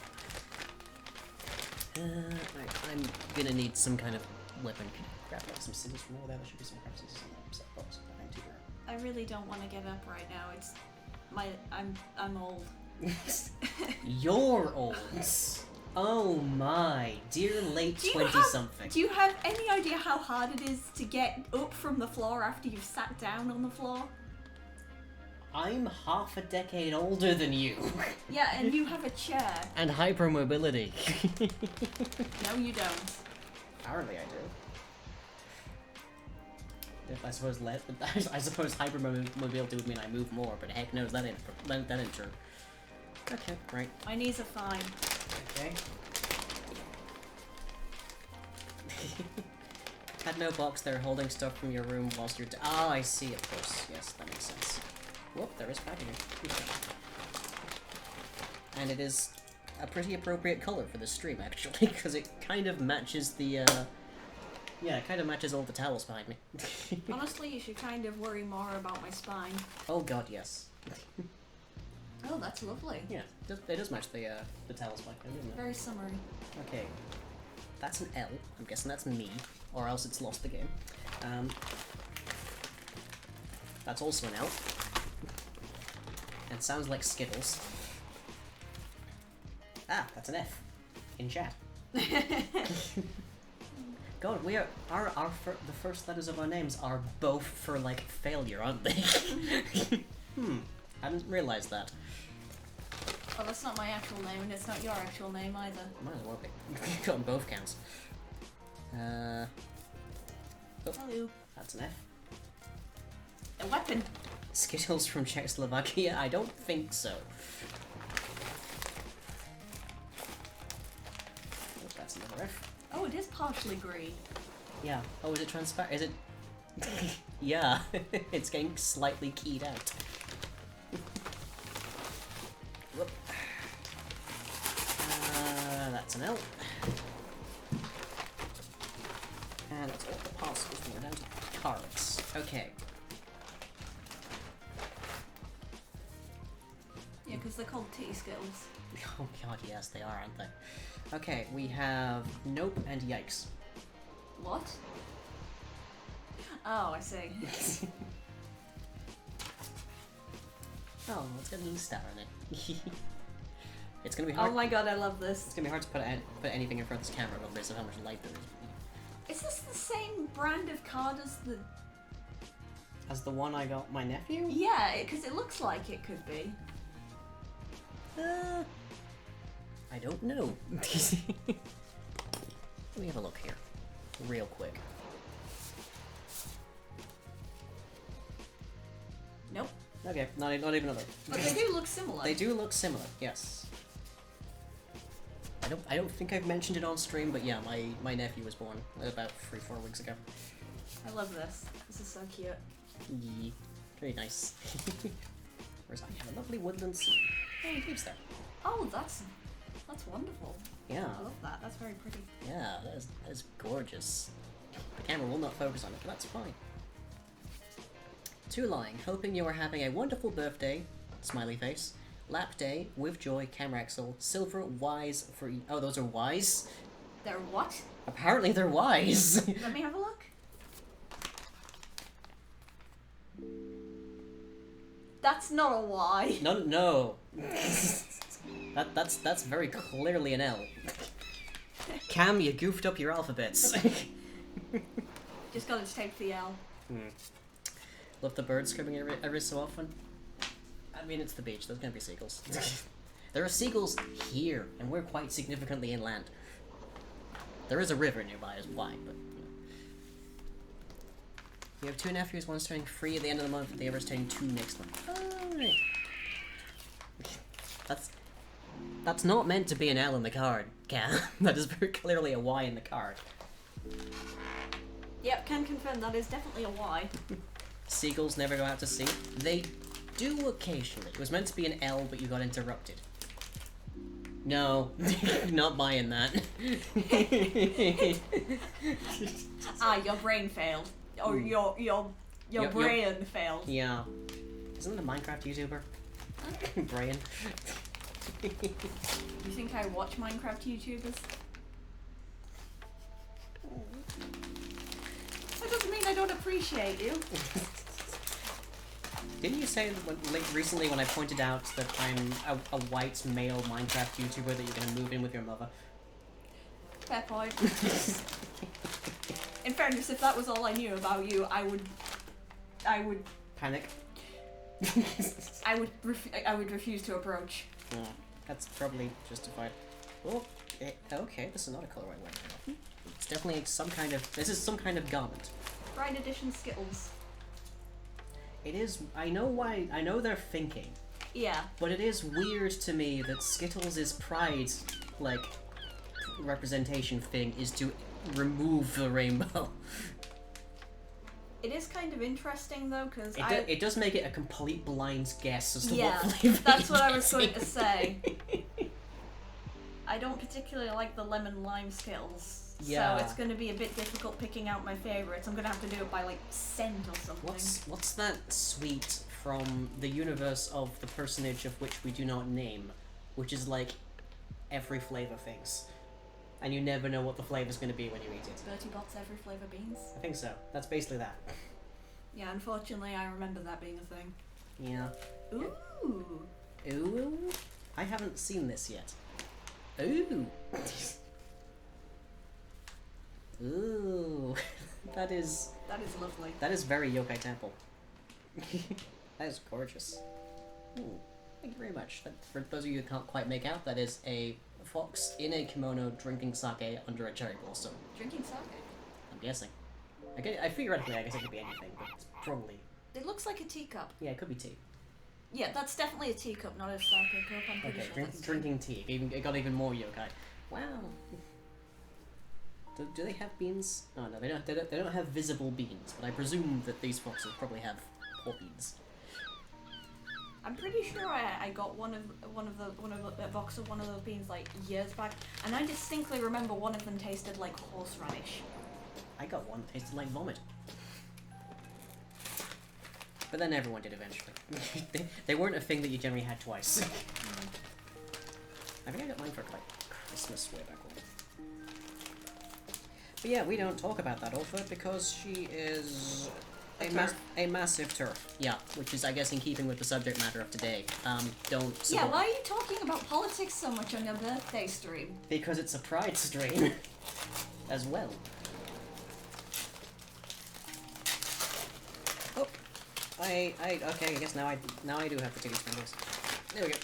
I'm gonna need some kind of weapon. Can I grab like some scissors from over there? There should be some crap scissors in that set box. Thank you.
I really don't want to get up right now. It's I'm old.
You're old. Oh my, dear late 20-something.
Do you have any idea how hard it is to get up from the floor after you've sat down on the floor?
I'm half a decade older than you.
Yeah, and you have a chair.
And hypermobility.
No, you don't.
Apparently I do. If I suppose I suppose hypermobility would mean I move more, but heck knows that ain't true. Okay, right.
My knees are fine.
Okay. Had no box there holding stuff from your room whilst you're... oh, I see, of course. Yes, that makes sense. Whoop, there is packaging. And it is a pretty appropriate color for this stream, actually, because it kind of matches the, yeah, it kind of matches all the towels behind me.
Honestly, you should kind of worry more about my spine.
Oh god, yes.
Oh, that's lovely.
Yeah, it does match the towels behind me, doesn't it?
Very summery.
Okay. That's an L. I'm guessing that's me, or else it's lost the game. That's also an L. And sounds like Skittles. Ah, that's an F. In chat. God, we are the first letters of our names are both for like failure, aren't they? I didn't realize that.
Well, that's not my actual name, and it's not your actual name either.
Might as well be. Got on both counts. Oh,
Hello.
that's an F.
A weapon.
Skittles from Czechoslovakia? I don't think so. Oh, that's another F.
Oh, it is partially green.
Yeah. Oh, is it transparent? Is it... yeah. It's getting slightly keyed out. Whoop. That's an L. Okay.
Yeah, because they're called tea skittles.
Oh god, yes, they are, aren't they? Okay, we have Nope and Yikes.
What? Oh, I see.
Oh, it's got an E star in it. It's gonna be hard.
Oh my god, I love this.
It's gonna be hard to put anything in front of this camera based on how much light there is.
Is this the same brand of card as
the one I got my nephew?
Yeah, because it looks like it could be.
I don't know. Let me have a look here, real quick.
Nope.
Okay, not even a look.
But they do look similar.
They do look similar, yes. I don't think I've mentioned it on stream, but yeah, my nephew was born about 3-4 weeks ago.
I love this. This is so cute.
Yeah, very nice. Whereas I have a lovely woodland scene. Hey, keeps there.
Oh, that's wonderful.
Yeah.
I love that. That's very pretty.
Yeah, that is gorgeous. The camera will not focus on it, but that's fine. Too lying, hoping you are having a wonderful birthday, smiley face, lap day, with joy, camera Excel, silver, wise, for oh, those are wise?
They're what?
Apparently they're wise!
Let me have a look. That's not a Y.
No. That's very clearly an L. Cam, you goofed up your alphabets.
Just gotta take the L.
Love the birds screaming every so often. I mean, it's the beach, there's gonna be seagulls. There are seagulls here, and we're quite significantly inland. There is a river nearby as why, but you have 2 nephews, one's turning 3 at the end of the month, the other's turning 2 next month. Alright. That's not meant to be an L in the card, Cam. That is very clearly a Y in the card.
Yep, can confirm that is definitely a Y.
Seagulls never go out to sea. They do occasionally. It was meant to be an L, but you got interrupted. No, not buying that.
Your brain failed. Or your brain failed.
Yeah. Isn't it a Minecraft YouTuber? Brian.
You think I watch Minecraft YouTubers? That doesn't mean I don't appreciate you.
Didn't you say recently when I pointed out that I'm a white male Minecraft YouTuber that you're gonna move in with your mother?
Fair point. In fairness, if that was all I knew about you, I would
Panic?
I would refuse to approach.
Yeah, that's probably justified. Oh, okay, this is not a color I went for. It's definitely this is some kind of garment.
Bride edition Skittles.
It is, I know they're thinking.
Yeah.
But it is weird to me that Skittles' pride, representation thing is to remove the rainbow.
It is kind of interesting though, because
it does make it a complete blind guess as to what flavor.
Yeah, that's what I was going to say. I don't particularly like the lemon lime Skittles.
Yeah.
So it's going to be a bit difficult picking out my favorites. I'm going to have to do it by scent or something.
What's that sweet from the universe of the personage of which we do not name, which is every flavor things, and you never know what the flavor's going to be when you eat it.
Bertie Bott's every flavor beans.
I think so. That's basically that.
Yeah, unfortunately, I remember that being a thing.
Yeah.
Ooh.
Ooh. I haven't seen this yet. Ooh. Ooh. That is
lovely.
That is very Yokai Temple. That is gorgeous. Ooh. Thank you very much. For those of you who can't quite make out, that is a fox in a kimono drinking sake under a cherry blossom.
Drinking sake?
I'm guessing. Theoretically, I guess it could be anything, but it's probably...
It looks like a teacup.
Yeah, it could be tea.
Yeah, that's definitely a teacup, not a sake cup. I'm pretty sure that's
drinking tea. It got even more yokai. Wow. Do they have beans? Oh no, they don't have visible beans, but I presume that these foxes probably have poor beans.
I'm pretty sure I got one of a box of one of those beans years back, and I distinctly remember one of them tasted like horseradish.
I got one that tasted like vomit. But then everyone did eventually. They weren't a thing that you generally had twice. I think I got mine for like Christmas way back when. But yeah, we don't talk about that author because she is a massive turf. Yeah, which is, I guess, in keeping with the subject matter of today. Don't support.
Yeah, why are you talking about politics so much on your birthday stream?
Because it's a pride stream. As well. Oh, okay, I guess now I do have the titty fingers. There we go.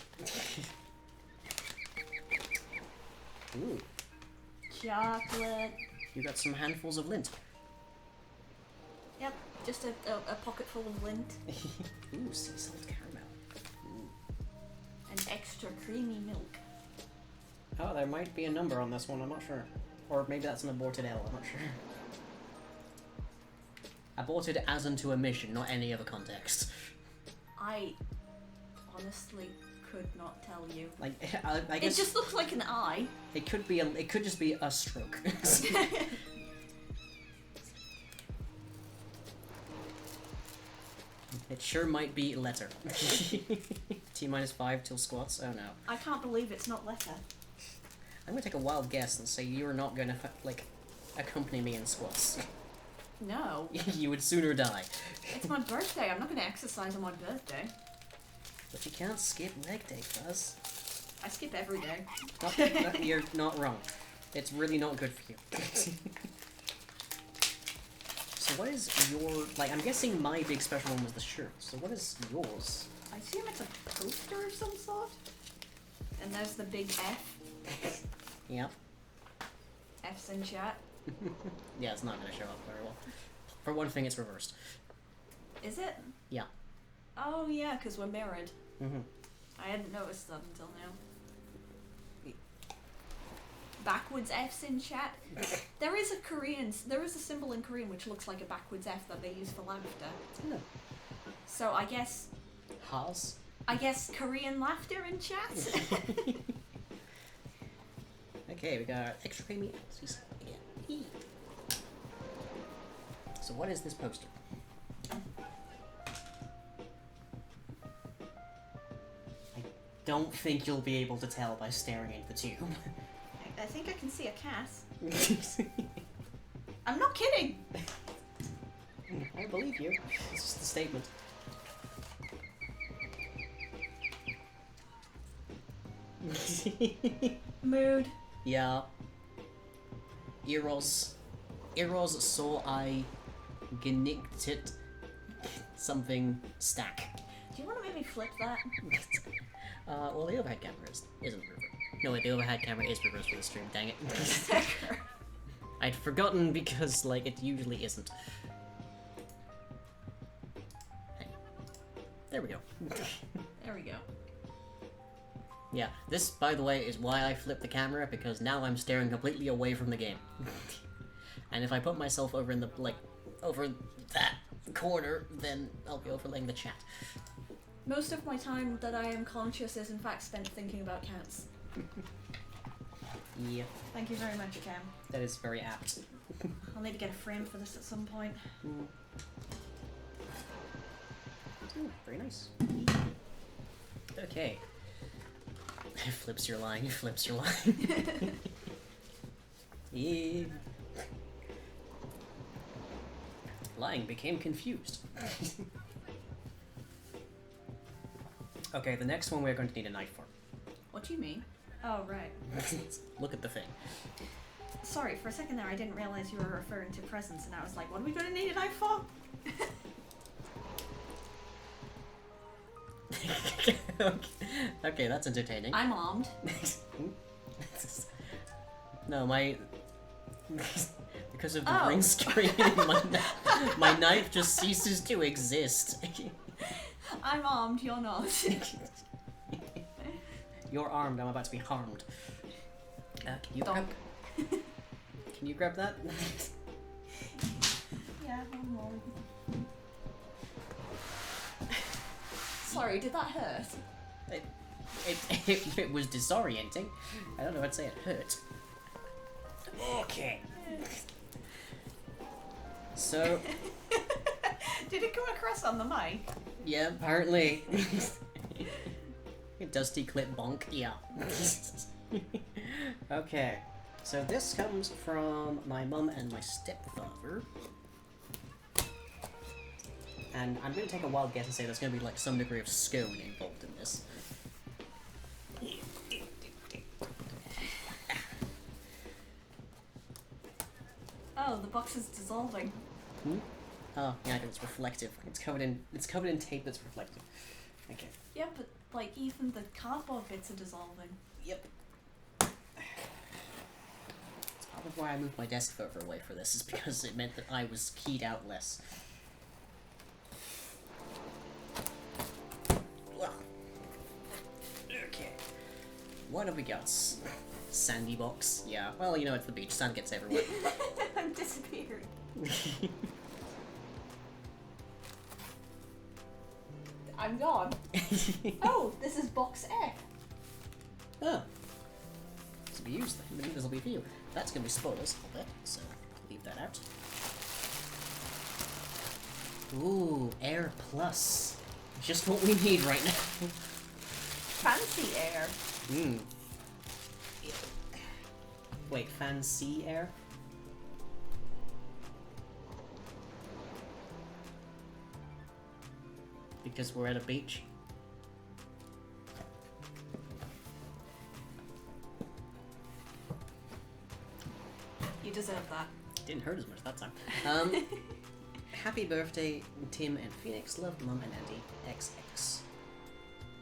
Ooh,
Chocolate.
you got some handfuls of lint.
Yep, just a pocket full of lint.
Ooh, sea salt caramel. Ooh.
And extra creamy milk.
Oh, there might be a number on this one, I'm not sure. Or maybe that's an aborted L, I'm not sure. Aborted as into a mission, not any other context.
I honestly could not tell you.
Like, I guess
it just looks like an eye.
it could just be a stroke. It sure might be letter. T-5 till squats. Oh no.
I can't believe it's not letter.
I'm gonna take a wild guess and say you're not gonna like accompany me in squats.
No.
You would sooner die.
It's my birthday. I'm not going to exercise on my birthday.
But you can't skip leg day, Fuzz.
I skip every day.
You're not wrong. It's really not good for you. So what is your... Like, I'm guessing my big special one was the shirt. So what is yours?
I assume it's a poster of some sort. And there's the big F.
Yep.
F's in chat.
Yeah, it's not going to show up very well. For one thing, it's reversed.
Is it?
Yeah.
Oh, yeah, because we're mirrored.
Mm-hmm.
I hadn't noticed that until now. Backwards F's in chat. There is a symbol in Korean which looks like a backwards F that they use for laughter.
Oh.
So I guess Korean laughter in chat.
Okay, we got extra creamy sea salt again. So what is this poster? I don't think you'll be able to tell by staring into the tube.
I think I can see a cat. I'm not kidding.
I believe you. It's just a statement.
Mood.
Yeah. Eros so I genicked something stack.
Do you want to maybe flip that?
Well, the overhead camera isn't reversed. No, wait, the overhead camera is reversed for the stream, dang it. I'd forgotten because, like, it usually isn't. Hey. There we go.
There we go.
Yeah, this, by the way, is why I flipped the camera, because now I'm staring completely away from the game. And if I put myself over in the, like, over that corner, then I'll be overlaying the chat.
Most of my time that I am conscious is in fact spent thinking about cats.
Yeah.
Thank you very much, Cam.
That is very apt.
I'll need to get a frame for this at some point.
Ooh, very nice. Okay. Flips your line, flips your line. Yeah. Lying became confused. Okay, the next one we're going to need a knife for.
What do you mean? Oh, right.
Look at the thing.
Sorry, for a second there I didn't realize you were referring to presents, and I was like, what are we going to need a knife for?
Okay, that's entertaining.
I'm armed.
No, because of the ring screen, my knife just ceases to exist.
I'm armed, you're not.
You're armed, I'm about to be harmed. Can you grab that?
Yeah, I'm armed. Sorry, did that hurt?
It was disorienting. I don't know what to say, it hurt. Okay. So...
Did it come across on the mic?
Yeah, apparently. Dusty clip bonk, yeah. Okay, so this comes from my mum and my stepfather. And I'm going to take a wild guess and say there's going to be like some degree of scone involved in this.
Oh, the box is dissolving.
Hmm? Oh, yeah, it's reflective. It's covered in tape that's reflective. Okay.
Yeah, but like even the cardboard bits are dissolving.
Yep. It's part of why I moved my desk further away for this, is because it meant that I was keyed out less. Well. Okay. What have we got? Sandy box. Yeah. Well, you know, it's the beach. Sand gets everywhere.
I'm disappearing. I'm gone. Oh, this is box F.
Oh. This will be used then. Maybe this will be for you. That's going to be spoilers, I'll bet. So, leave that out. Ooh, Air Plus. Just what we need right now.
Fancy air.
Hmm. Wait, fancy air? Because we're at a beach?
You deserve that.
Didn't hurt as much that time. Happy birthday, Tim and Phoenix. Love, Mum and Andy. XX.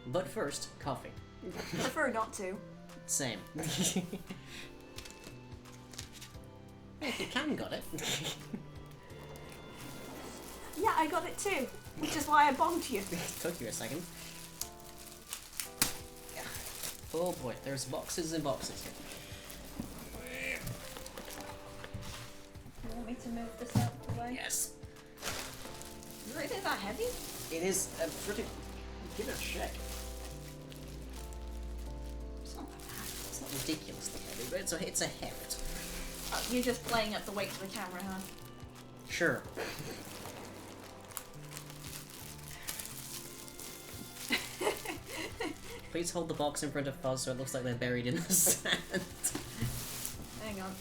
But first, coffee.
Prefer not to.
Same. Hey, if you can got it.
Yeah, I got it too. Which is why I bonked you.
Took you a second. Oh boy, there's boxes and boxes here.
You want me to move this out of the way?
Yes.
Is it really that heavy?
It is a pretty... Give it a check.
It's not that bad.
It's not ridiculously heavy, but it's a heft.
Oh, you're just playing up the weight of the camera, huh?
Sure. Please hold the box in front of Fuzz so it looks like they're buried in the sand.
Hang on.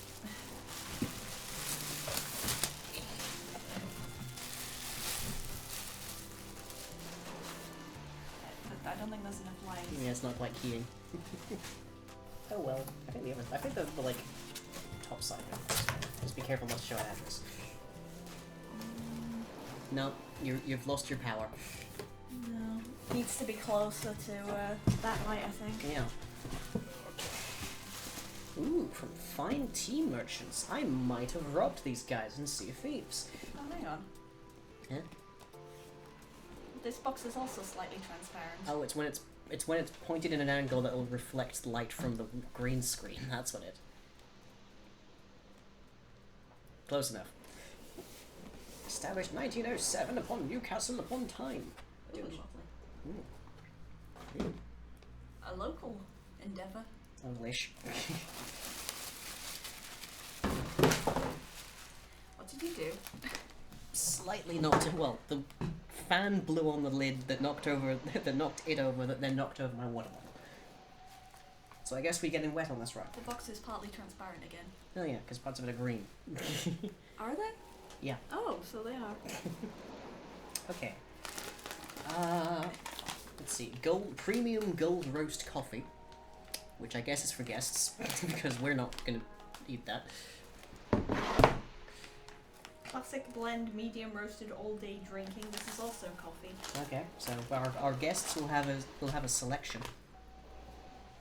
I don't think there's enough lines.
Yeah, it's not quite keying. Oh well. I think the like top side. Just be careful not to show an address. No, you've lost your power.
No. Needs to be closer to that light, I think.
Yeah. Ooh, from fine tea merchants. I might have robbed these guys in Sea of Thieves.
Oh, hang on.
Huh?
This box is also slightly transparent.
Oh, it's when it's pointed in an angle that will reflect light from the green screen. That's what it. Close enough. Established 1907 upon Newcastle upon Tyne.
Ooh, lovely.
Ooh.
A local endeavour.
English.
What did you do?
Slightly knocked it. Well, the fan blew on the lid that knocked it over. That then knocked over my water bottle. So I guess we're getting wet on this ride.
The box is partly transparent again.
Oh yeah, because parts of it are green.
Are they?
Yeah.
Oh, so they are.
Okay. Let's see. Premium gold roast coffee, which I guess is for guests because we're not gonna eat that.
Classic blend, medium roasted, all day drinking. This is also coffee.
Okay, so our guests will have a selection.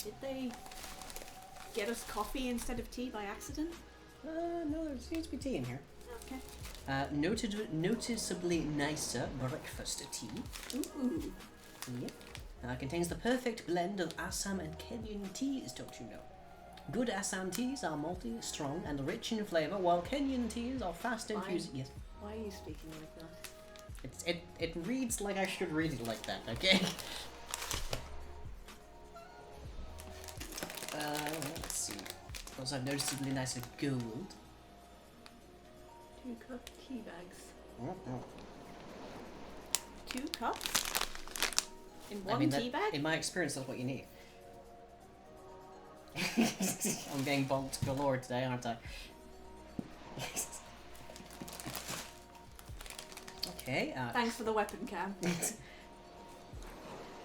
Did they get us coffee instead of tea by accident?
No, there seems to be tea in here.
Okay.
Noticeably nicer breakfast tea.
Ooh.
Yep. Contains the perfect blend of Assam and Kenyan teas, don't you know? Good Assam teas are malty, strong, and rich in flavour, while Kenyan teas are fast and fused. Yes.
Why are you speaking like that?
It reads like I should read it like that, okay? Let's see. Also have noticeably nicer gold.
2 cup tea bags. 2 cups in one
I mean,
tea bag?
in my experience, that's what you need. I'm getting bonked galore today, aren't I? Okay,
Thanks for the weapon cam.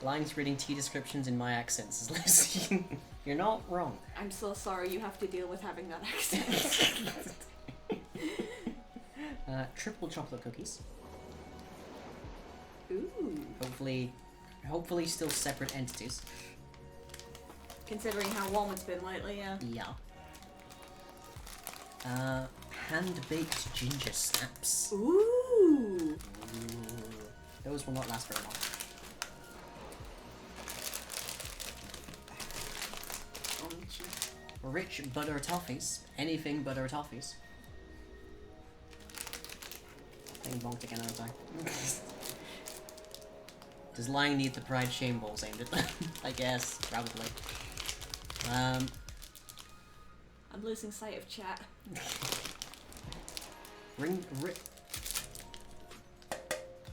Lines reading tea descriptions in my accent, says Lucy. You're not wrong.
I'm so sorry you have to deal with having that accent.
Triple chocolate cookies.
Ooh.
Hopefully still separate entities.
Considering how warm it's been lately, yeah.
Yeah. Hand-baked ginger snaps.
Ooh.
Those will not last very long. Rich butter toffees. Anything butter toffees. Getting bonked again, aren't I? Does lying need the pride shame balls aimed at them? I guess, probably.
I'm losing sight of chat.
I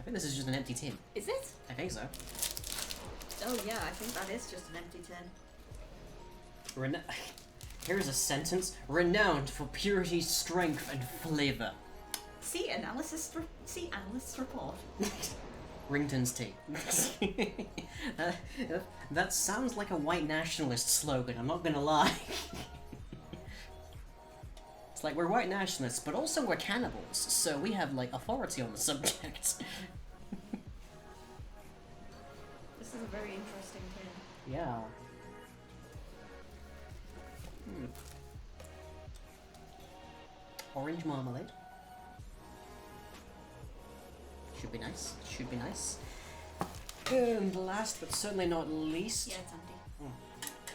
think this is just an empty tin.
Is it?
I think so.
Oh yeah, I think that is just an empty tin.
Here's a sentence. Renowned for purity, strength, and flavor.
See analyst's report.
Rington's tea. That sounds like a white nationalist slogan, I'm not gonna lie. It's like, we're white nationalists, but also we're cannibals, so we have, like, authority on the subject.
This is a very interesting tin.
Yeah. Orange marmalade. Should be nice. Should be nice. And last but certainly not least,
Yeah, it's empty.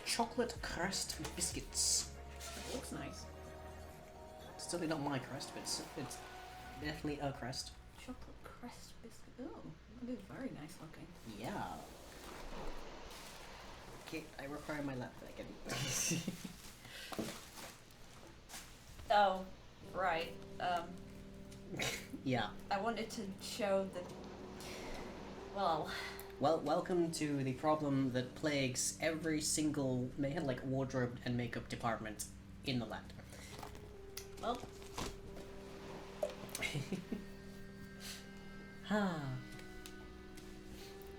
chocolate crust biscuits.
It looks nice.
It's certainly not my crust, but it's definitely a crust.
Chocolate crust biscuit. Oh, that is very nice looking.
Yeah. Okay, I require my lap back again.
Oh, right.
Yeah.
I wanted to show the. Well,
welcome to the problem that plagues every single wardrobe and makeup department in the land.
well,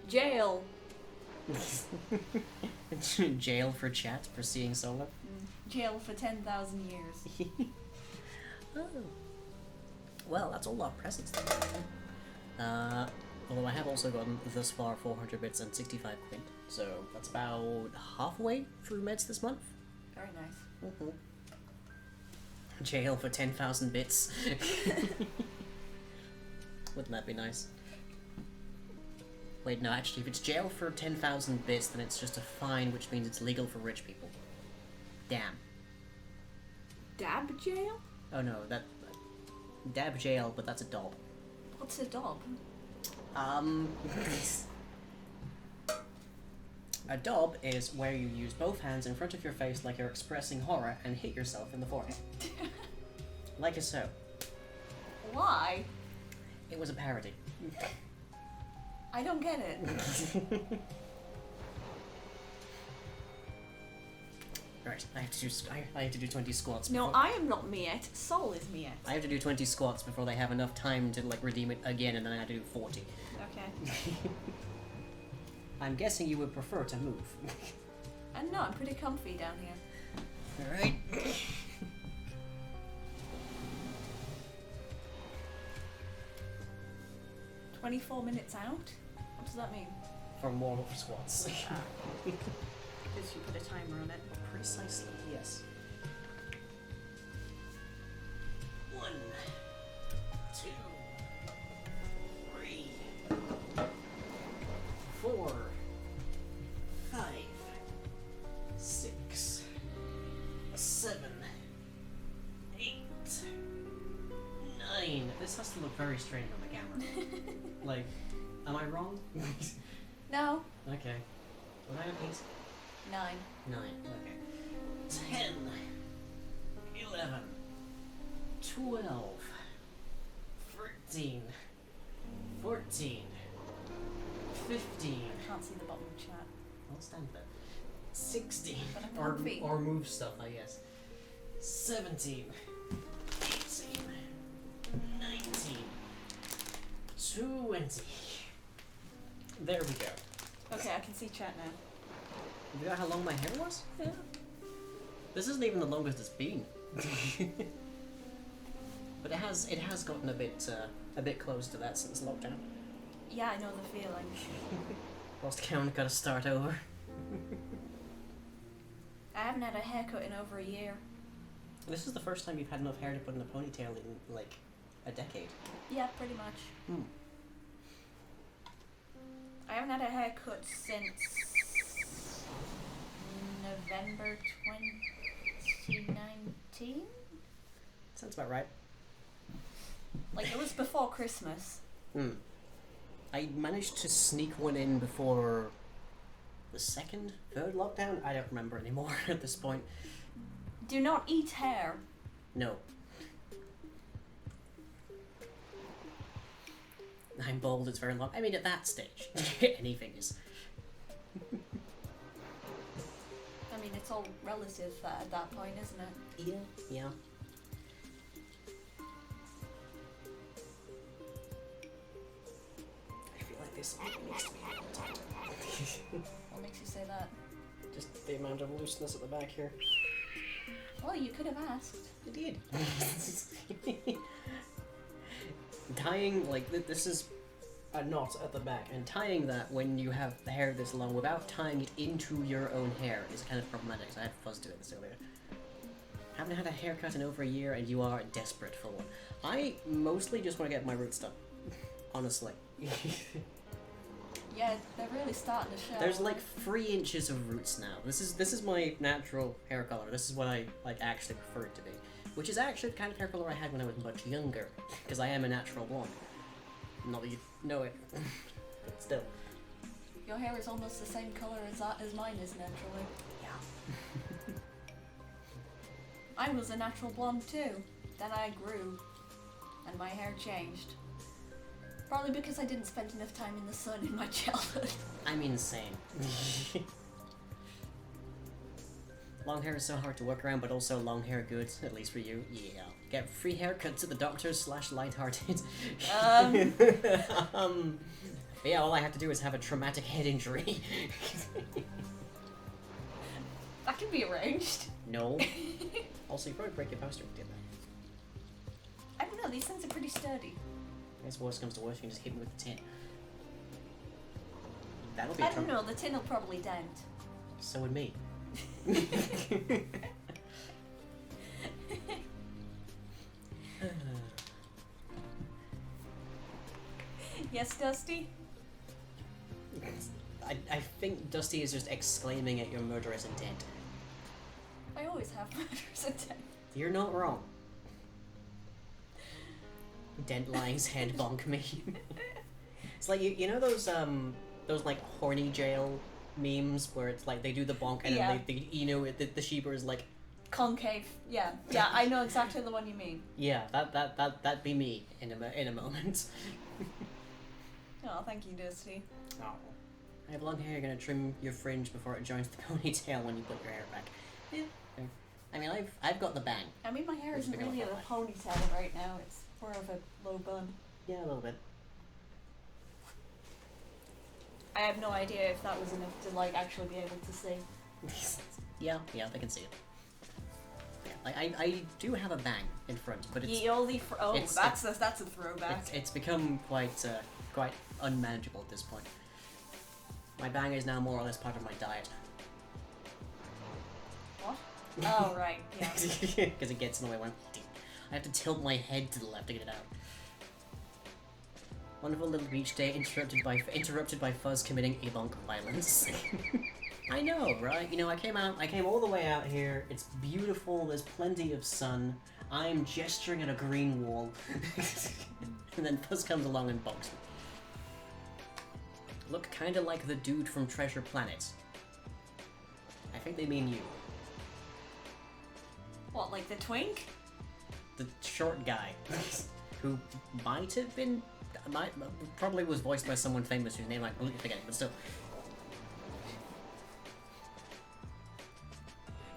jail.
Jail for chat for seeing solar.
Jail for 10,000 years.
Oh. Well, that's all our presents then. Although I have also gotten thus far 400 bits and 65 quid, so that's about halfway through meds this month.
Very nice.
Jail for 10,000 bits. Wouldn't that be nice? Wait, no, actually, if it's jail for 10,000 bits, then it's just a fine, which means it's legal for rich people. Damn.
Dab jail?
Oh no, dab jail, but that's a dob.
What's a dob?
A dob is where you use both hands in front of your face like you're expressing horror and hit yourself in the forehead. Like so.
Why?
It was a parody.
I don't get it.
Right, I have to do 20 squats.
No,
before...
I am not Miette. Soul is Miette.
I have to do 20 squats before they have enough time to redeem it again, and then I have to do 40.
Okay.
I'm guessing you would prefer to move.
And no, I'm pretty comfy down here.
Alright.
24 minutes out? What does that mean?
For more squats.
Because you put a timer on it.
Precisely, yes. 1, 2, 3, 4, 5, 6, 7, 8, 9. This has to look very strange on the camera. Like, am I wrong?
No.
Okay. Was I on 8?
9.
9, okay. 10, 11, 12, 13, 14, 15.
I can't see the bottom of the chat.
I'll stand there. 16.
But I'm comfy.
Or move stuff, I guess. 17. 18. 19. 20. There we go.
Okay, I can see chat now.
You know how long my hair was? Yeah. This isn't even the longest it's been. But it has gotten a bit close to that since lockdown.
Yeah, I know the feeling.
Lost count, gotta start over.
I haven't had a haircut in over a year.
This is the first time you've had enough hair to put in a ponytail in, like, a decade.
Yeah, pretty much. I haven't had a haircut since November 2019?
Sounds about right.
Like, it was before Christmas.
I managed to sneak one in before the third lockdown? I don't remember anymore at this point.
Do not eat hair.
No. I'm bald, it's very long. I mean, at that stage, anything is.
I mean, it's all relative at that point, isn't it?
Yeah. I feel like this needs to be tighter.
What makes you say that?
Just the amount of looseness at the back here.
Well, you could have asked.
I did. Tying, like, this is a knot at the back, and tying that when you have the hair this long without tying it into your own hair is kind of problematic, so I had Fuzz doing this earlier. Haven't had a haircut in over a year, and you are desperate for one. I mostly just want to get my roots done. Honestly.
Yeah, they're really starting to show.
There's like 3 inches of roots now. This is my natural hair color. This is what I like actually prefer it to be. Which is actually the kind of hair color I had when I was much younger, because I am a natural blonde. Not that you know it, but still.
Your hair is almost the same color as mine is naturally.
Yeah.
I was a natural blonde too. Then I grew, and my hair changed. Probably because I didn't spend enough time in the sun in my childhood.
I'm insane. Long hair is so hard to work around, but also long hair good, at least for you. Yeah. Get free haircuts at the doctor's / lighthearted. Yeah, all I have to do is have a traumatic head injury.
That can be arranged.
No. Also, you probably break your poster if you did that.
I don't know, these things are pretty sturdy.
I guess worst comes to worst, you can just hit me with the tin. That'll be
I don't know, the tin will probably dent.
So would me.
Yes, Dusty?
I think Dusty is just exclaiming at your murderous intent.
I always have murderous intent.
You're not wrong. Dent-Lying's head bonk me. It's like, you know those like horny jail memes where it's like they do the bonk and
Yeah.
then the Sheba is like,
Concave. Yeah, yeah, I know exactly the one you mean.
yeah, that'd be me in a moment.
Oh, thank you, Dusty.
Oh. I have long hair, you're gonna trim your fringe before it joins the ponytail when you put your hair back. Yeah. I mean, I've got the bang.
I mean, my hair
Which
isn't
we
really a
got
ponytail right now. It's more of a low bun.
Yeah, a little bit.
I have no idea if that was enough to, like, actually be able to see.
Yeah, I can see it. Yeah, like, I do have a bang in front, but it's
Ye olde that's a throwback.
it's become quite unmanageable at this point. My bang is now more or less part of my diet.
What? Oh, right, yeah.
Because it gets in the way when I have to tilt my head to the left to get it out. Wonderful little beach day interrupted by Fuzz committing ebonk violence. I know, right? You know, I came all the way out here. It's beautiful. There's plenty of sun. I'm gesturing at a green wall, and then Fuzz comes along and bonks me. Look kind of like the dude from Treasure Planet. I think they mean you.
What, like the twink?
The short guy, who might have been probably was voiced by someone famous whose name I'm completely forgetting, but still.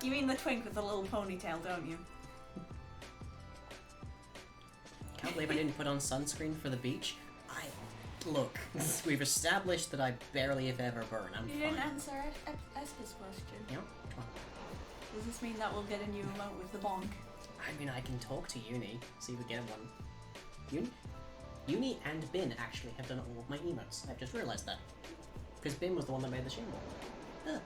You mean the twink with the little ponytail, don't you?
Can't believe I didn't put on sunscreen for the beach. Look, we've established that I barely if ever burn. I'm
You
fine.
didn't answer Esther's question.
Yeah, come on.
Does this mean that we'll get a new remote with the bonk?
I mean, I can talk to Uni, see if we get one. Uni and Bin actually have done all of my emotes. I've just realised that. Because Bin was the one that made the symbol. Huh.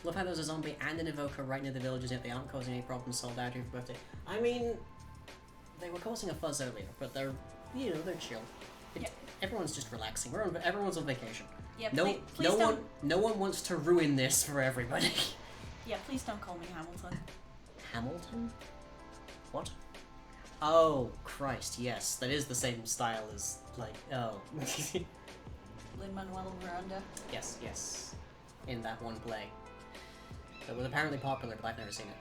Love how there's a zombie and an evoker right near the villagers, yet they aren't causing any problems. Solidarity for birthday. I mean, they were causing a fuzz earlier, but they're, they're chill. Everyone's just relaxing. Everyone's on vacation.
Yeah,
No one wants to ruin this for everybody.
Yeah, please don't call me Hamilton.
Hamilton? What? Oh, Christ, yes. That is the same style as, like, oh.
Lin-Manuel Miranda.
Yes. In that one play. That was apparently popular, but I've never seen it.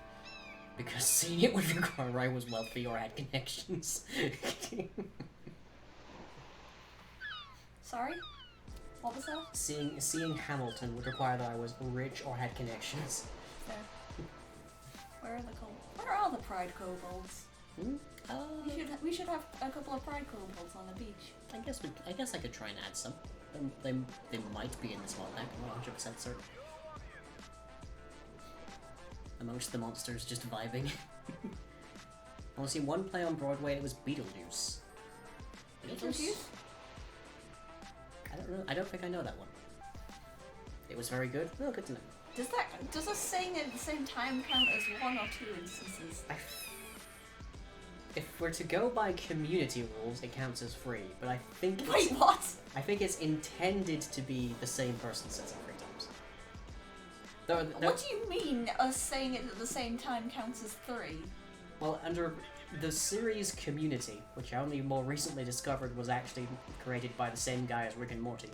Because seeing it would require I was wealthy or had connections.
Sorry? What was that?
Seeing Hamilton would require that I was rich or had connections.
Fair. Where are the pride kobolds? We should have a couple of pride kobolds on the beach.
I guess I could try and add some. They might be in this mod pack. I'm not 100% certain. Amongst the monsters, just vibing. I want to see one play on Broadway. And it was Beetlejuice.
Beetlejuice?
I don't know. I don't think I know that one. It was very good. Oh, good to know.
Does a saying at the same time count as one or two instances?
If we're to go by community rules, it counts as free. But I think
Wait, what?
I think it's intended to be the same person says it 3 times.
What do you mean us saying it at the same time counts as 3?
Well, under the series Community, which I only more recently discovered was actually created by the same guy as Rick and Morty,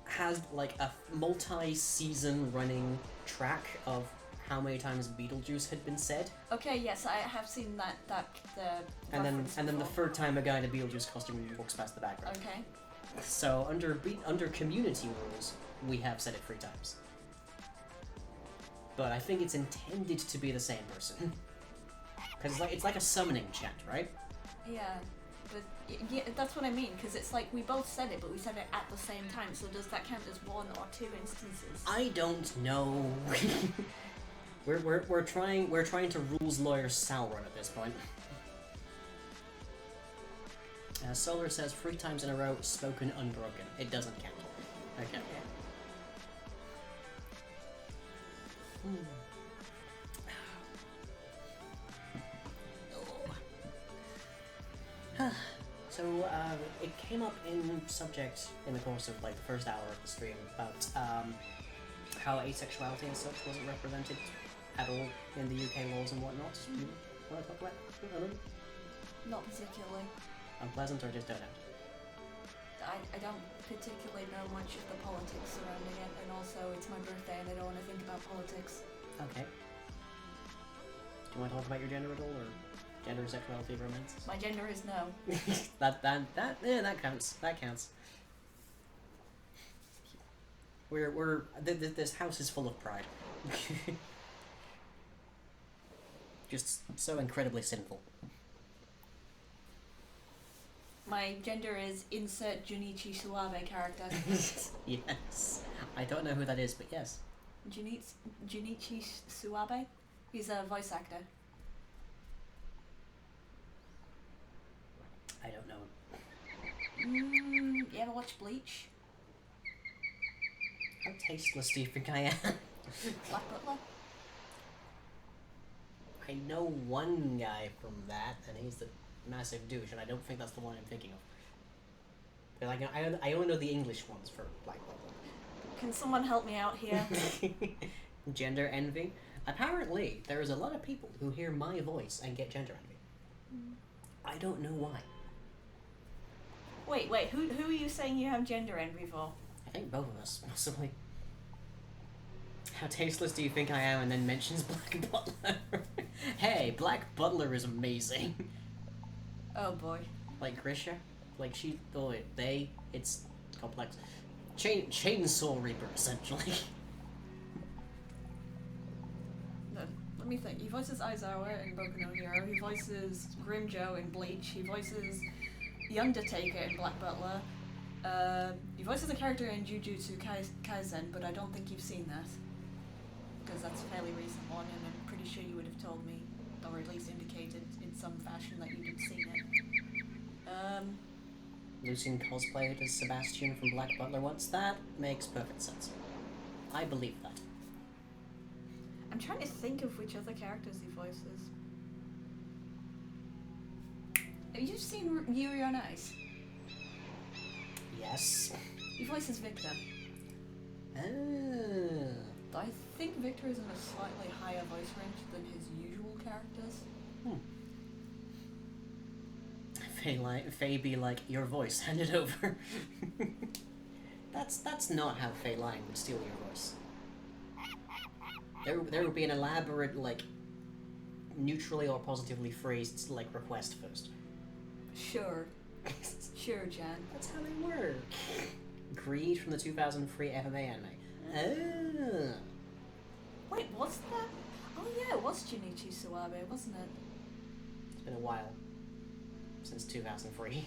has like a multi-season running track of how many times Beetlejuice had been said.
Okay, yes, I have seen that
and then the third time a guy in a Beetlejuice costume walks past the background.
Okay.
So under community rules, we have said it 3 times. But I think it's intended to be the same person. Because it's like a summoning chant, right?
Yeah, but yeah, that's what I mean. Because it's like we both said it, but we said it at the same time. So does that count as 1 or 2 instances?
I don't know. we're trying to rules lawyer Sauron at this point. Solar says 3 times in a row, spoken unbroken. It doesn't count. Okay. So, it came up in subject in the course of like the first hour of the stream about how asexuality and such wasn't represented at all in the UK laws and whatnot. You want to talk about it?
Not particularly.
Unpleasant or just don't know?
I don't particularly know much of the politics surrounding it, and also it's my birthday and I don't want to think about politics.
Okay. Do you want to talk about your gender at all, or gender, sexuality, romance?
My gender is no.
that counts. That counts. This house is full of pride. Just so incredibly sinful.
My gender is insert Junichi Suabe character.
Yes. I don't know who that is, but yes.
Junichi Suabe? He's a voice actor.
I don't know.
You ever watch Bleach?
How tasteless do you think I am?
Black Butler?
I know one guy from that, and he's the massive douche, and I don't think that's the one I'm thinking of. But like, I only know the English ones for Black Butler.
Can someone help me out here?
Gender envy? Apparently, there is a lot of people who hear my voice and get gender envy. I don't know why.
Wait, who are you saying you have gender envy for?
I think both of us, possibly. How tasteless do you think I am? And then mentions Black Butler. Hey, Black Butler is amazing.
Oh boy.
Like Grisha? Like she... Oh, wait, they... It's complex. Chainsaw Reaper, essentially.
No, let me think. He voices Aizawa in Boku no Hero. He voices Grimjo in Bleach. He voices The Undertaker in Black Butler. He voices a character in Jujutsu Kaisen, but I don't think you've seen that. Because that's a fairly recent one, and I'm pretty sure you would have told me, or at least indicated in some fashion that you'd seen it.
Lucian cosplayed as Sebastian from Black Butler once. That makes perfect sense. I believe that.
I'm trying to think of which other characters he voices. Have you seen Yuri on Ice?
Yes.
He voices Victor.
Oh.
I think Victor is in a slightly higher voice range than his usual characters.
Faye be like, your voice, hand it over. That's not how Faye Lying would steal your voice. There would be an elaborate, like, neutrally or positively phrased, like, request first.
Sure. Sure, Jan.
That's how they work. Greed from the 2003 FMA anime. Oh.
Wait, what's that? Oh yeah, it was Junichi Suwabe, wasn't it?
It's been a while. Since 2003.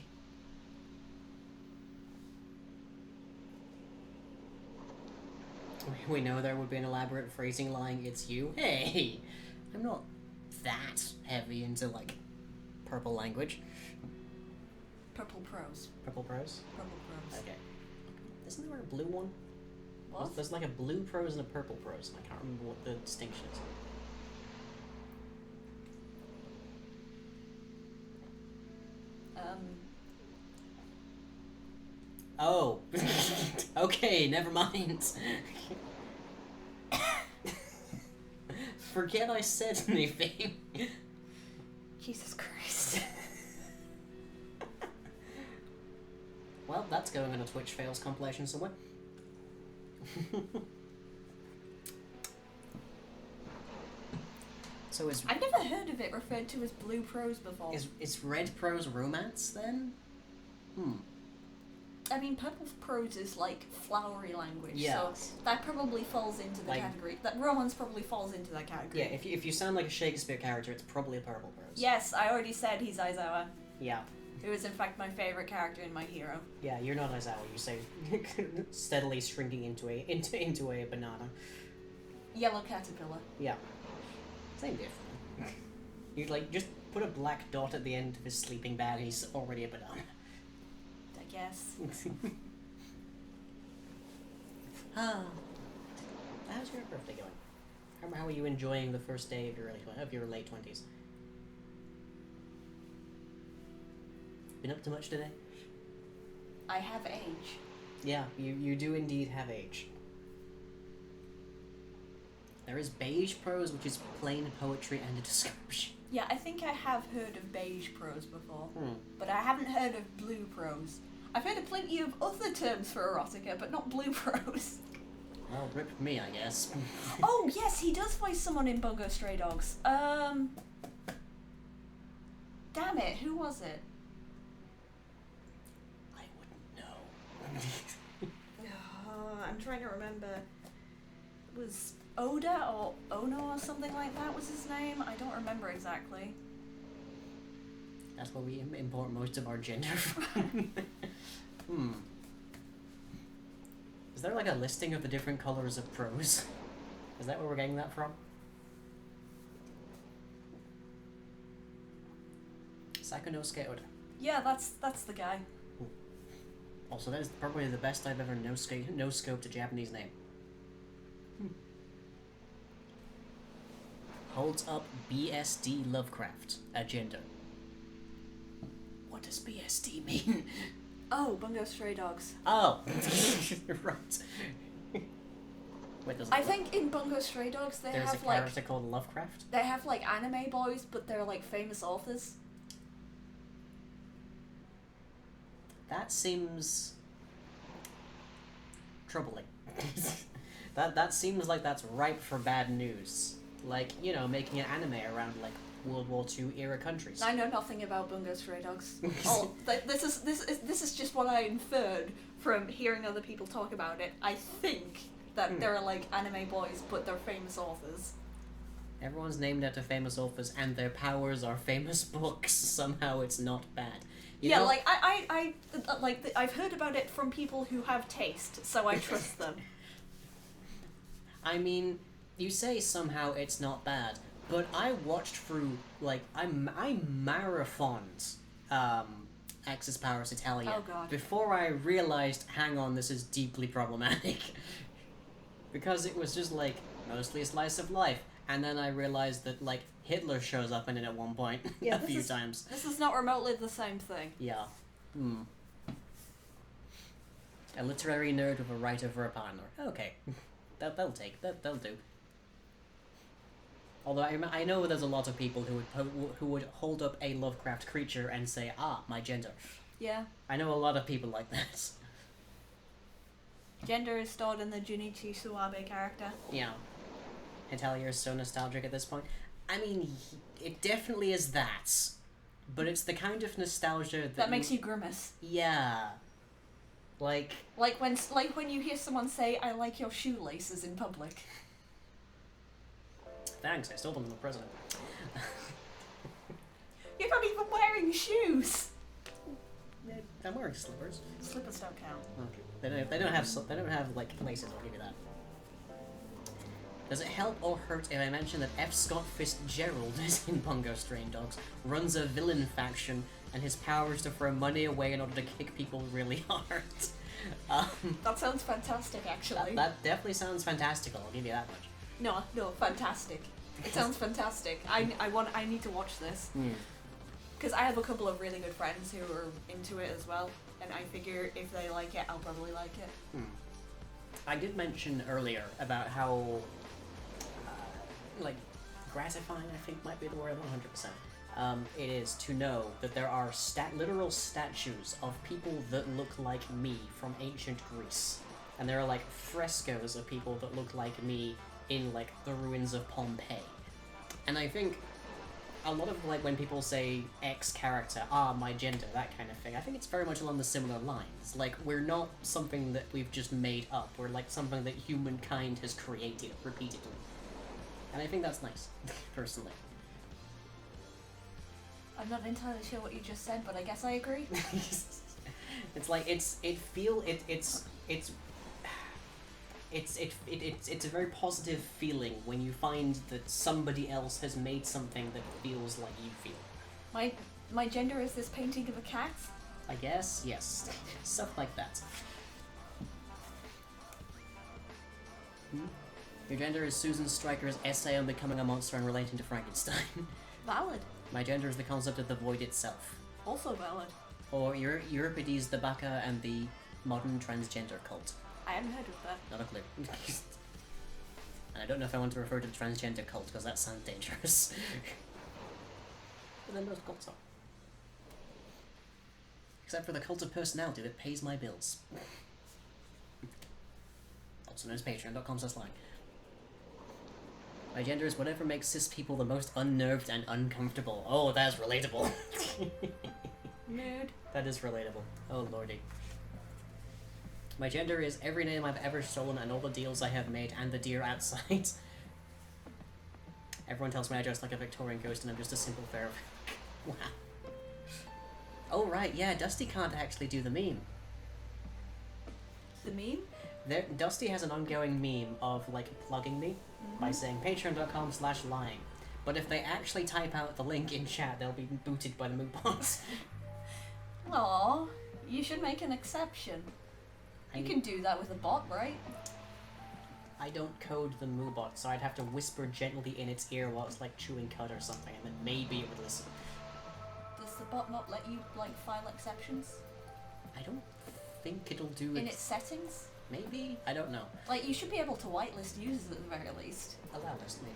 We know there would be an elaborate phrasing line, it's you. Hey! I'm not that heavy into, like, purple language.
Purple Prose.
Purple prose?
Purple Prose.
Okay. Isn't there a blue one?
What?
There's like a blue prose and a purple prose, and I can't remember what the distinction is. Oh. Okay, never mind. Forget I said anything.
Jesus Christ.
Well, that's going on a Twitch Fails compilation somewhere. So
I've never heard of it referred to as blue prose before.
Is red prose romance then?
I mean, purple prose is like flowery language,
Yeah.
so that probably falls into the category. That romance probably falls into that category.
Yeah, if you sound like a Shakespeare character, it's probably a purple prose.
Yes, I already said he's Aizawa.
Yeah.
Who is in fact my favorite character in My Hero.
Yeah, you're not Aizawa. You say steadily shrinking into a banana.
Yellow caterpillar.
Yeah. Same difference. You like just put a black dot at the end of his sleeping bag, and he's already a banana.
I guess.
How's your birthday going? How are you enjoying the first day of your late 20s? Been up to much today?
I have age.
Yeah, you do indeed have age. There is beige prose, which is plain poetry and a description.
Yeah, I think I have heard of beige prose before, but I haven't heard of blue prose. I've heard of plenty of other terms for erotica, but not blue prose.
Well, rip me, I guess.
Oh, yes, he does voice someone in Bungo Stray Dogs. Damn it, who was it?
I wouldn't know.
I'm trying to remember. It was Oda or Ono or something like that was his name. I don't remember exactly.
That's where we import most of our gender from. Is there like a listing of the different colors of prose? Is that where we're getting that from? Sakunosuke Oda.
Yeah, that's the guy.
Also, that is probably the best I've ever no-scoped a Japanese name. Holds up BSD Lovecraft agenda. What does BSD mean?
Oh, Bungo Stray Dogs.
Oh, right. Wait,
I think in Bungo Stray Dogs
there's a character called Lovecraft?
They have like anime boys, but they're like famous authors.
That seems troubling. that seems like that's ripe for bad news. Like, you know, making an anime around like World War II era countries.
I know nothing about Bungo Stray Dogs. This is just what I inferred from hearing other people talk about it. I think that there are like anime boys, but they're famous authors.
Everyone's named after famous authors, and their powers are famous books. Somehow it's not bad. You know?
Like I've heard about it from people who have taste, so I trust them.
I mean, you say somehow it's not bad, but I watched through, like, I marathoned Axis Powers Italia before I realized, hang on, this is deeply problematic. Because it was just, like, mostly a slice of life. And then I realized that, like, Hitler shows up in it at one point a few times.
This is not remotely the same thing.
Yeah. A literary nerd with a writer for a partner. Okay. They'll do. Although I know there's a lot of people who would hold up a Lovecraft creature and say, my gender.
Yeah.
I know a lot of people like that.
Gender is stored in the Junichi Suabe character.
Yeah. Italia is so nostalgic at this point. I mean, it definitely is that. But it's the kind of nostalgia that
makes you grimace.
Yeah. Like
when you hear someone say, "I like your shoelaces" in public.
Thanks, I stole them from the president.
You're not even wearing shoes.
I'm wearing slippers.
Slippers don't count.
Okay. They don't have like laces. I'll give you that. Does it help or hurt if I mention that F. Scott Fitzgerald is in Bungo Stray Dogs, runs a villain faction, and his power is to throw money away in order to kick people really hard?
That sounds fantastic, actually.
That definitely sounds fantastical. I'll give you that much.
No, fantastic. It sounds fantastic. I need to watch this. Because I have a couple of really good friends who are into it as well, and I figure if they like it, I'll probably like it.
I did mention earlier about how, like, gratifying, I think might be the word, 100%. It is to know that there are literal statues of people that look like me from ancient Greece. And there are, like, frescoes of people that look like me in, like, the ruins of Pompeii. And I think a lot of, like, when people say X character, my gender, that kind of thing, I think it's very much along the similar lines. Like, we're not something that we've just made up. We're, like, something that humankind has created repeatedly. And I think that's nice, personally.
I'm not entirely sure what you just said, but I guess I agree.
It's like, it's a very positive feeling when you find that somebody else has made something that feels like you feel.
My gender is this painting of a cat?
I guess, yes. Stuff like that. Your gender is Susan Stryker's essay on becoming a monster and relating to Frankenstein.
Valid.
My gender is the concept of the void itself.
Also valid.
Or Euripides the Baccha and the modern transgender cult.
I haven't heard of that.
Not a clue. And I don't know if I want to refer to the transgender cult because that sounds dangerous. But then most cults are. Except for the cult of personality that pays my bills. Also known as patreon.com/line. My gender is whatever makes cis people the most unnerved and uncomfortable. Oh, that's relatable.
Nerd.
That is relatable. Oh lordy. My gender is every name I've ever stolen and all the deals I have made and the deer outside. Everyone tells me I dress like a Victorian ghost and I'm just a simple fair. Wow. Oh right, yeah, Dusty can't actually do the meme.
The meme?
Dusty has an ongoing meme of, like, plugging me by saying patreon.com/lying. But if they actually type out the link in chat, they'll be booted by the moonbots.
Aww, you should make an exception. You can do that with a bot, right?
I don't code the moobot, so I'd have to whisper gently in its ear while it's, like, chewing cud or something, and then maybe it would listen.
Does the bot not let you, like, file exceptions?
I don't think it'll do it.
In its settings?
Maybe? I don't know.
Like, you should be able to whitelist users at the very least.
Allow list, maybe.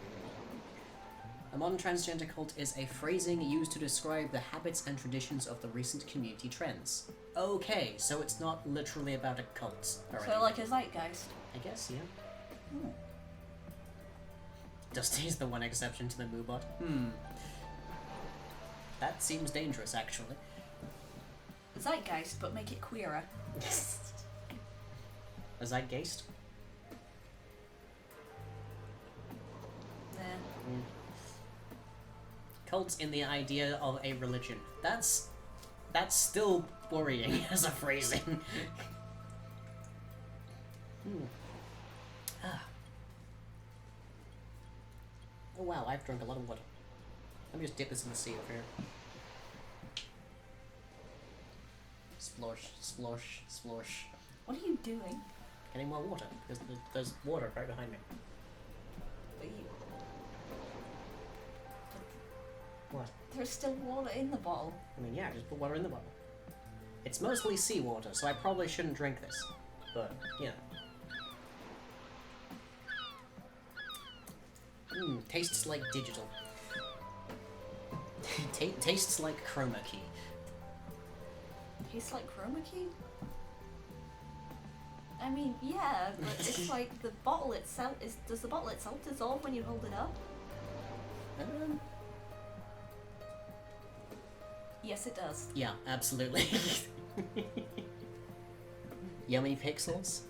A modern transgender cult is a phrasing used to describe the habits and traditions of the recent community trends. Okay, so it's not literally about a cult. Or
so, like a zeitgeist?
I guess, yeah. Dusty's the one exception to the moobot. That seems dangerous, actually.
Zeitgeist, but make it queerer.
A zeitgeist?
Nah.
Cults in the idea of a religion. That's still worrying as a phrasing. Oh wow, I've drunk a lot of water. Let me just dip this in the sea over here. Splosh, splosh, splosh.
What are you doing?
Getting more water, because there's water right behind me. What?
There's still water in the bottle.
I mean, yeah, just put water in the bottle. It's mostly seawater, so I probably shouldn't drink this. But, you know. Tastes like digital. Tastes like chroma key.
Tastes like chroma key? I mean, yeah, but it's like the bottle itself does the bottle itself dissolve when you hold it up? Yes, it does.
Yeah, absolutely. Yummy pixels?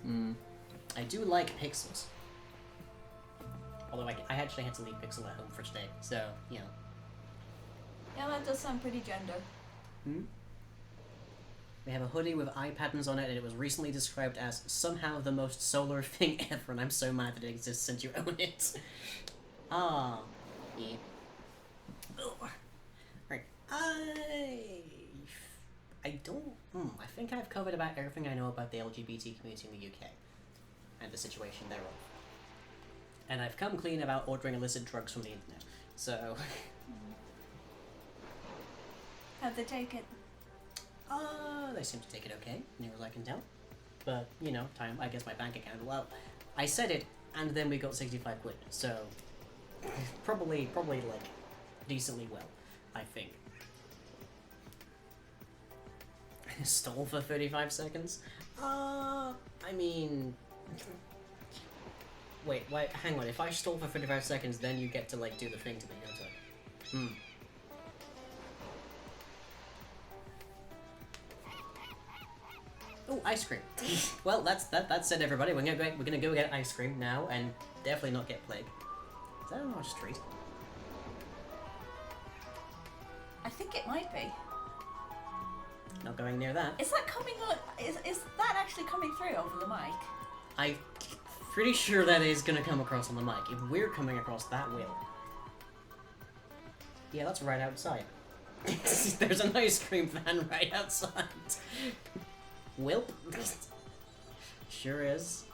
I do like pixels. Although I actually had to leave Pixel at home for today, so, you know.
Yeah, that does sound pretty gender.
We have a hoodie with eye patterns on it, and it was recently described as somehow the most solar thing ever, and I'm so mad that it exists since you own it. Ah. Yeah. Right. I don't... I think I've covered about everything I know about the LGBT community in the UK. And the situation thereof. And I've come clean about ordering illicit drugs from the internet. So...
How'd they take it?
They seem to take it okay, near as I can tell. But, you know, I guess my bank account, well, I said it, and then we got 65 quid, so... probably, like, decently well, I think. Stole for 35 seconds? I mean... Wait, hang on, if I stole for 35 seconds, then you get to, like, do the thing to me, don't I? Oh, ice cream. Well, that's it, everybody. We're gonna go get ice cream now, and definitely not get plague. Is that on our street?
I think it might be.
Not going near that.
Is that coming on? Is that actually coming through over the mic?
I'm pretty sure that is gonna come across on the mic. If we're coming across, that will. Yeah, that's right outside. There's an ice cream van right outside. Wilp. Sure is.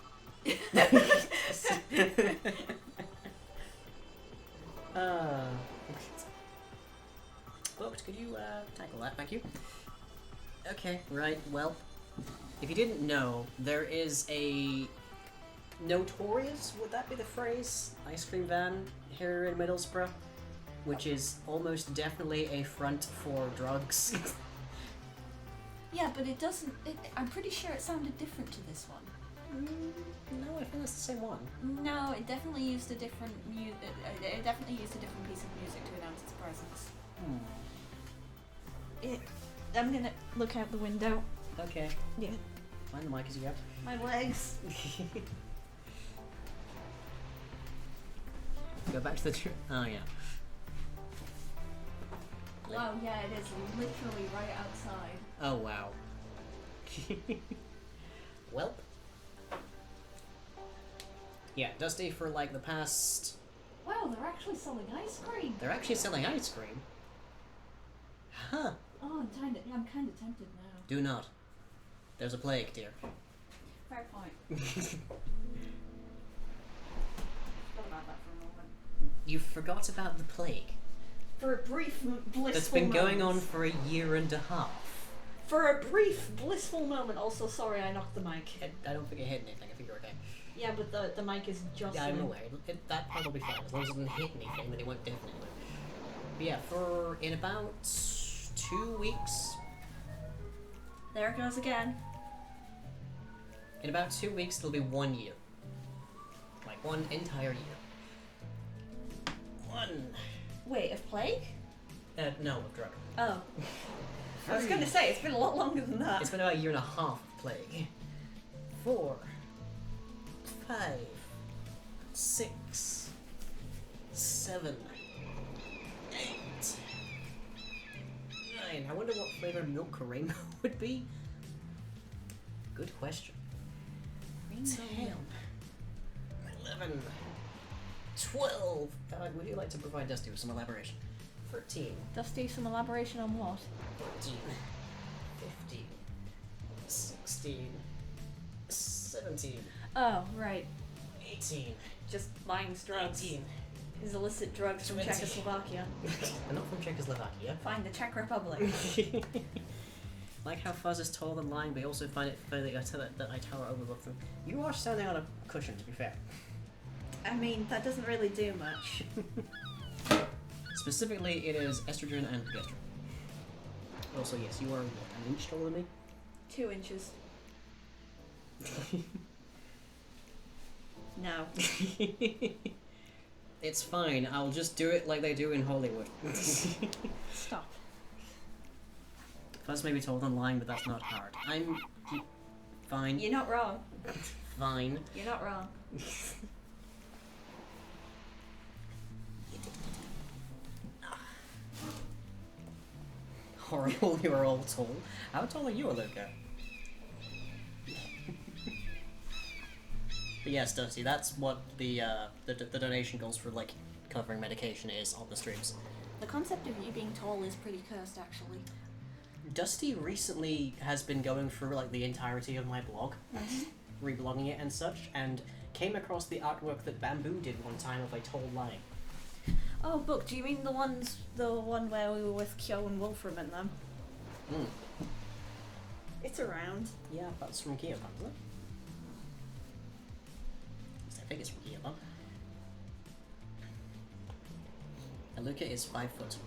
Folks, could you tackle that? Thank you. Okay, right, well, if you didn't know, there is a notorious, would that be the phrase, ice cream van here in Middlesbrough, which is almost definitely a front for drugs.
Yeah, but it doesn't. I'm pretty sure it sounded different to this one.
No, I think that's the same one.
No, it definitely used a different it definitely used a different piece of music to announce its presence. I'm gonna look out the window.
Okay.
Yeah.
Mind the mic as you go.
My legs.
Go back to the oh yeah.
Wow, yeah, it is literally right outside.
Oh wow. Welp. Yeah, Dusty for like the past...
Wow, they're actually selling ice cream.
They're actually selling ice cream? Huh.
Oh, I'm kind of tempted now.
Do not. There's a plague, dear.
Fair point. Forgot about that for a moment.
You forgot about the plague.
For a brief, blissful
That's been going on
moment.
for a year and a half.
For a brief, blissful moment. Also, sorry, I knocked the mic.
I don't think it hit anything. I think you're okay.
Yeah, but the mic is just.
Yeah, I'm aware. That part will be fine. As long as it didn't hit anything, then it won't definitely. But yeah, in about 2 weeks.
There it goes again.
In about 2 weeks, it'll be 1 year. Like, 1 entire year. One.
Wait, of plague?
No, of drug.
Oh. I was gonna say, it's been a lot longer than that.
It's been about a year and a half of plague. 4, 5, 6, 7, 8, 9. I wonder what flavor milk rainbow would be. Good question. 10, 11, 12. Would you like to provide Dusty with some elaboration? 13.
Dusty, some elaboration on what?
14, 15, 16, 17,
Oh, right.
18,
Just buying drugs.
19.
His illicit drugs from
20.
Czechoslovakia.
They're not from Czechoslovakia.
Fine, the Czech Republic.
Like how Fuzz is taller than Lying, but I also find it funny that I tower overlook them. You are standing on a cushion, to be fair.
I mean, that doesn't really do much.
Specifically, it is estrogen and progesterone. Also, yes, you are what, an inch taller than me?
2 inches. No.
It's fine, I'll just do it like they do in Hollywood.
Stop.
Fuzz may be taller than Lying, but that's not hard. I'm... fine.
You're not wrong.
Fine.
You're not wrong.
Horrible, you are all tall. How tall are you, Luca? But yes, Dusty, that's what the donation goals for, like, covering medication is on the streams.
The concept of you being tall is pretty cursed, actually.
Dusty recently has been going through, like, the entirety of my blog, reblogging it and such, and came across the artwork that Bamboo did one time of a tall Lying.
Oh, book, do you mean the one where we were with Kyo and Wolfram and them?
Mm.
It's around.
Yeah, that's from Kyo, isn't it? I think it's from Kyo. And Luca is 5 foot.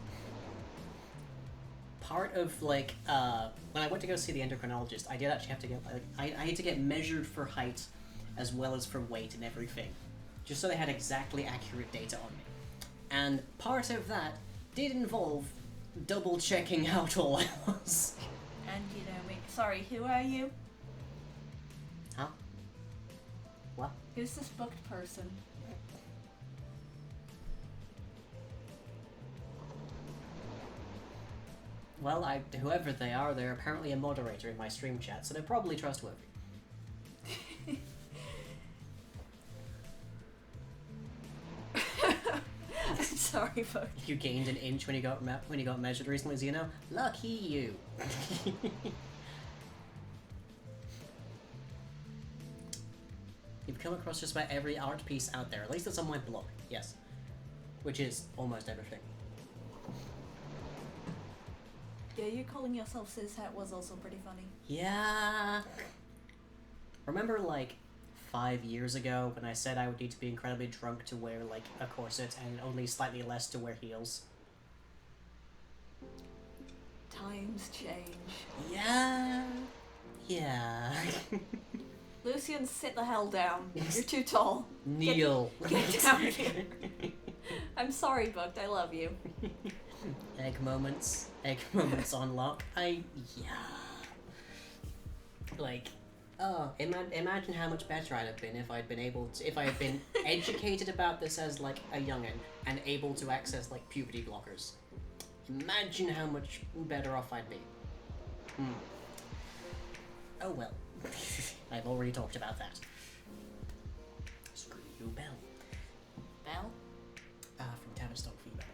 Part of, like, when I went to go see the endocrinologist, I did actually have to get, like, I had to get measured for height as well as for weight and everything, just so they had exactly accurate data on me. And part of that did involve double checking how tall I was.
And you know me. Sorry, who are you?
Huh? What?
Who's this booked person?
Well, whoever they are, they're apparently a moderator in my stream chat, so they're probably trustworthy.
I'm sorry, folks.
You gained an inch when you got measured recently, Zeno. Lucky you. You've come across just about every art piece out there. At least it's on my blog. Yes, which is almost everything.
Yeah, you calling yourself cishet was also pretty funny.
Yeah. Remember, like, 5 years ago when I said I would need to be incredibly drunk to wear, like, a corset and only slightly less to wear heels?
Times change.
Yeah. Yeah.
Lucian, sit the hell down. You're too tall.
Kneel.
Get down here. I'm sorry, Booked. I love you.
Egg moments on lock. Like, oh, imagine how much better I'd have been if I had been educated about this as, like, a youngin' and able to access, like, puberty blockers. Imagine how much better off I'd be. Oh well. I've already talked about that. Screw you, Belle.
Belle?
From Tavistock Fever.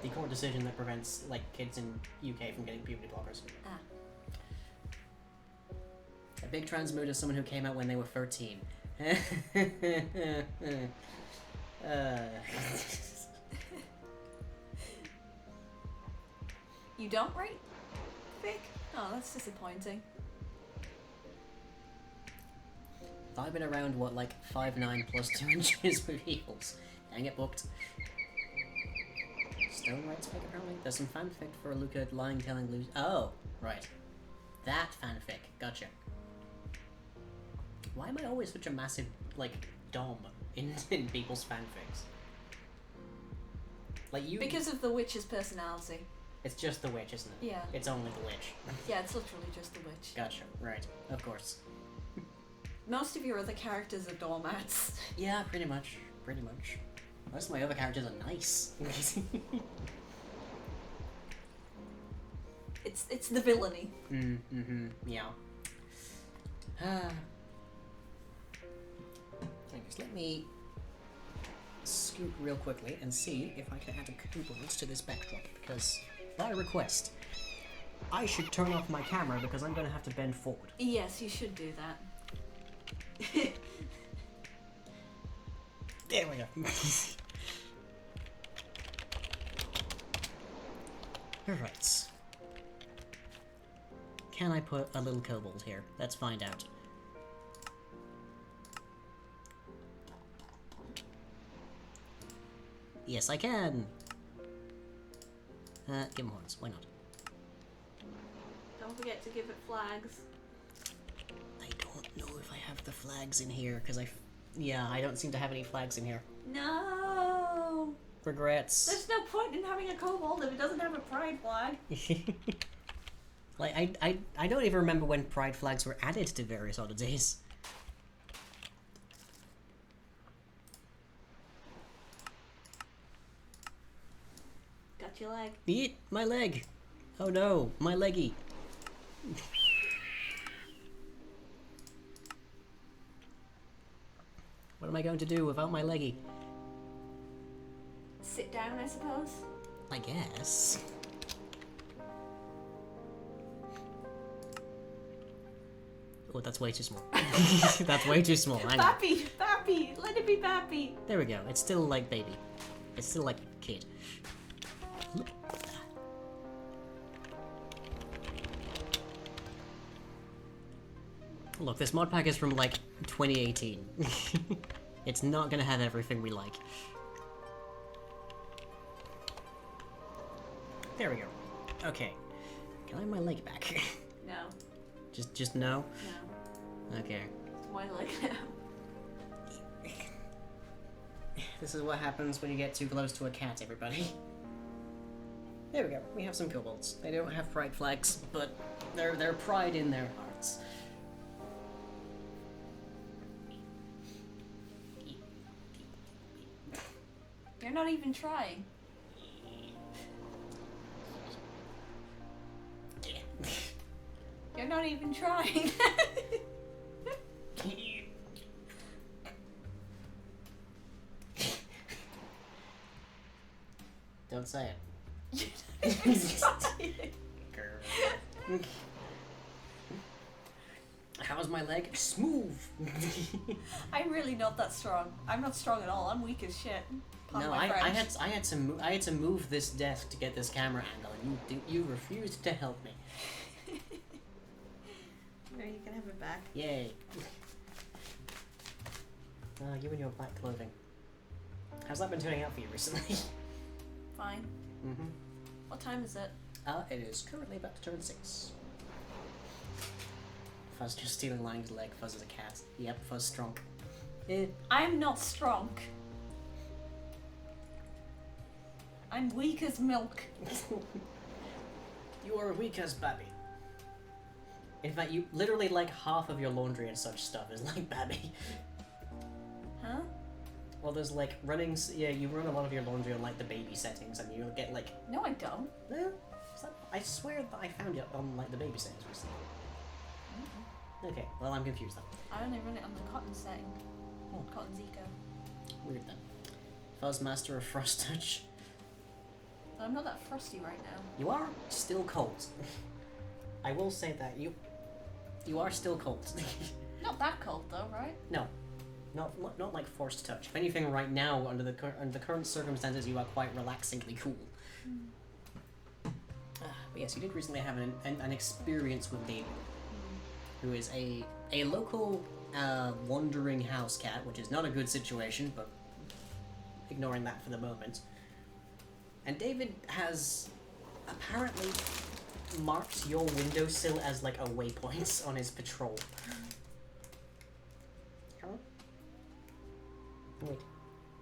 The court decision that prevents, like, kids in UK from getting puberty blockers.
Ah.
A big trans mood is someone who came out when they were 13.
You don't rate Vic? Oh, that's disappointing.
I've been around, what, like 5'9" plus 2 inches with heels. Dang it, Booked. Stone rights fic, apparently. There's some fanfic for Luca lying telling Lucy. Oh, right. That fanfic. Gotcha. Why am I always such a massive, like, dom in people's fanfics? Like you.
Because of the witch's personality.
It's just the witch, isn't it?
Yeah.
It's only the witch.
Yeah, it's literally just the witch.
Gotcha. Right. Of course.
Most of your other characters are doormats.
Yeah, pretty much. Pretty much. Most of my other characters are nice.
It's the villainy.
Yeah. Anyways, let me scoot real quickly and see if I can add a Poolz to this backdrop, because by request, I should turn off my camera because I'm going to have to bend forward.
Yes, you should do that.
There we go. Alright. Can I put a little kobold here? Let's find out. Yes, I can! Give him horns. Why not?
Don't forget to give it flags.
I don't know if I have the flags in here, because yeah, I don't seem to have any flags in here.
No!
Regrets.
There's no point in having a kobold if it doesn't have a pride flag.
Like, I don't even remember when pride flags were added to various oddities.
Got your leg.
Eat my leg! Oh no, my leggy. What am I going to do without my leggy?
Sit down, I suppose.
I guess. Oh, that's way too small. That's way too small. I know.
Bappy! Bappy! Let it be Bappy!
There we go. It's still like baby. It's still like kid. Look, this mod pack is from like 2018. It's not gonna have everything we like. There we go. Okay. Can I have my leg back?
No.
just no?
No.
Okay.
It's my leg now.
This is what happens when you get too close to a cat, everybody. There we go. We have some kobolds. They don't have pride flags, but they're pride in their hearts.
You're not even trying. You're not even trying.
Don't say it. Girl. How's my leg? Smooth.
I'm really not that strong. I'm not strong at all. I'm weak as shit. Pardon
No,
my
I
French.
had to move this desk to get this camera angle, and you refused to help me.
No, you can have it back.
Yay. You and your black clothing. How's that been turning out for you recently?
Fine.
Mm-hmm.
What time is it?
It is currently about to turn 6. Fuzz just stealing Lang's leg. Fuzz is a cat. Yep, Fuzz strong.
I'm not strong. I'm weak as milk.
You are weak as Babby. In fact, you literally like half of your laundry and such stuff is like Babby.
Huh?
Well, there's like running. Yeah, you run a lot of your laundry on like the baby settings, and you'll get like.
No, I don't.
No, I swear that I found it on like the baby settings recently. Okay, well I'm confused then.
I only run it on the cotton setting.
Oh.
Cotton's eco.
Weird then. Fuzz Master of Frost Touch.
I'm not that frosty right now.
You are still cold. I will say that you are still cold.
Not that cold though, right?
No, not like forced touch. If anything, right now under the current circumstances, you are quite relaxingly cool. But yes, you did recently have an experience with David, who is a local wandering house cat, which is not a good situation, but ignoring that for the moment. And David has apparently marked your windowsill as like a waypoint on his patrol. Come on. Wait.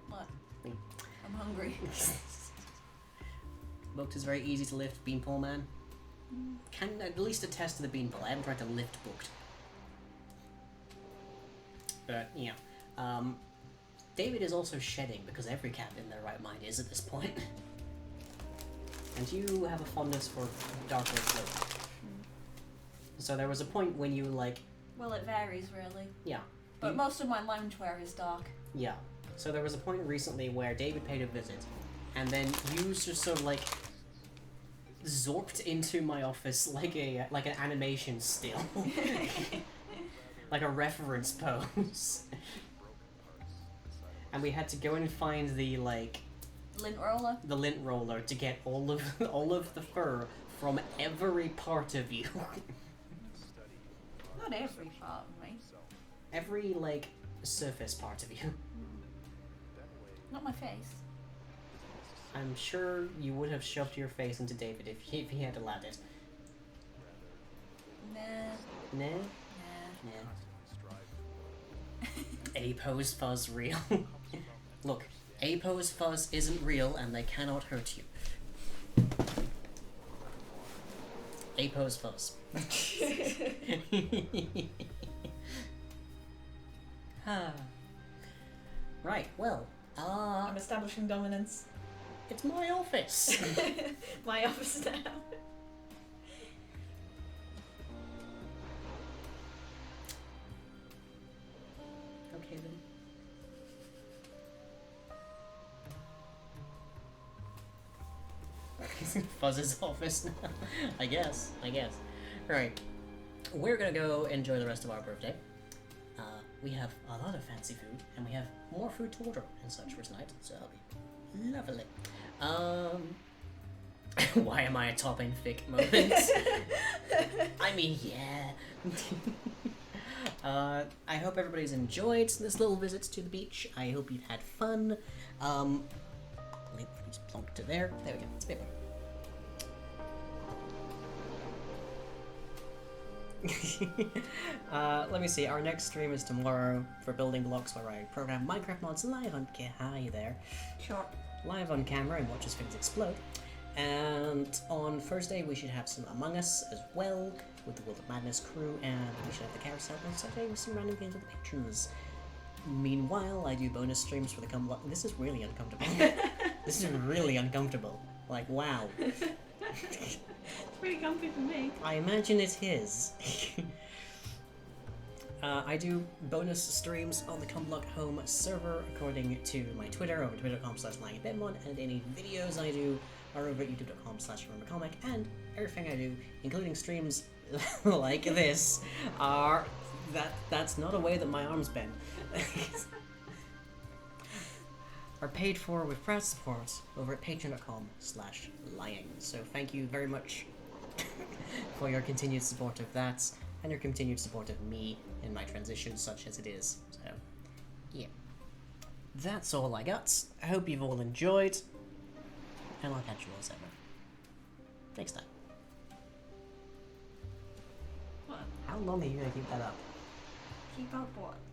What?
Wait.
I'm hungry.
Booked is very easy to lift. Beanpole man can at least attest to the beanpole. I haven't tried to lift Booked. But, yeah. David is also shedding, because every cat in their right mind is at this point. And you have a fondness for darker clothing. So there was a point when you, like...
Well, it varies, really.
Yeah.
But most of my loungewear is dark.
Yeah. So there was a point recently where David paid a visit, and then you just sort of, like, zorked into my office like an animation still. Like a reference pose. And we had to go and find the, like...
Lint roller?
The lint roller to get all of the fur from every part of you.
Not every part of me.
Every, like, surface part of you.
Not my face.
I'm sure you would have shoved your face into David if he had allowed it.
Nah.
Nah?
Nah.
Nah. A-pose fuzz real. Look, A-pose fuzz isn't real and they cannot hurt you. A-pose fuzz. Right, well,
I'm establishing dominance.
it's my office.
My office now.
Okay then. Fuzz's office now. I guess. Right. We're gonna go enjoy the rest of our birthday. We have a lot of fancy food, and we have more food to order and such for tonight, so that'll be lovely. Why am I a topping fic moment? I mean, yeah. I hope everybody's enjoyed this little visit to the beach. I hope you've had fun. Let me just plonk to there. There we go. It's a bit better. Let me see. Our next stream is tomorrow for Building Blocks, where I program Minecraft mods live on hi there.
Sure.
Live on camera and watch as things explode. And on Thursday we should have some Among Us as well with the World of Madness crew, and we should have the carousel on Saturday with some random games with the patrons. Meanwhile, I do bonus streams for the This is really uncomfortable. This is really uncomfortable. Like, wow.
It's pretty comfy for me.
I imagine it is. I do bonus streams on the Cumblock Home server according to my Twitter over twitter.com/lyingbedmon, and any videos I do are over at youtube.com/remembercomic, and everything I do, including streams like this, are that's not a way that my arms bend. Are paid for with proud support over at patreon.com/lying. So thank you very much for your continued support of that, and your continued support of me in my transition, such as it is. So, yeah. That's all I got. I hope you've all enjoyed, and I'll catch you all as ever next time.
What?
How long are you gonna keep that up?
Keep up what?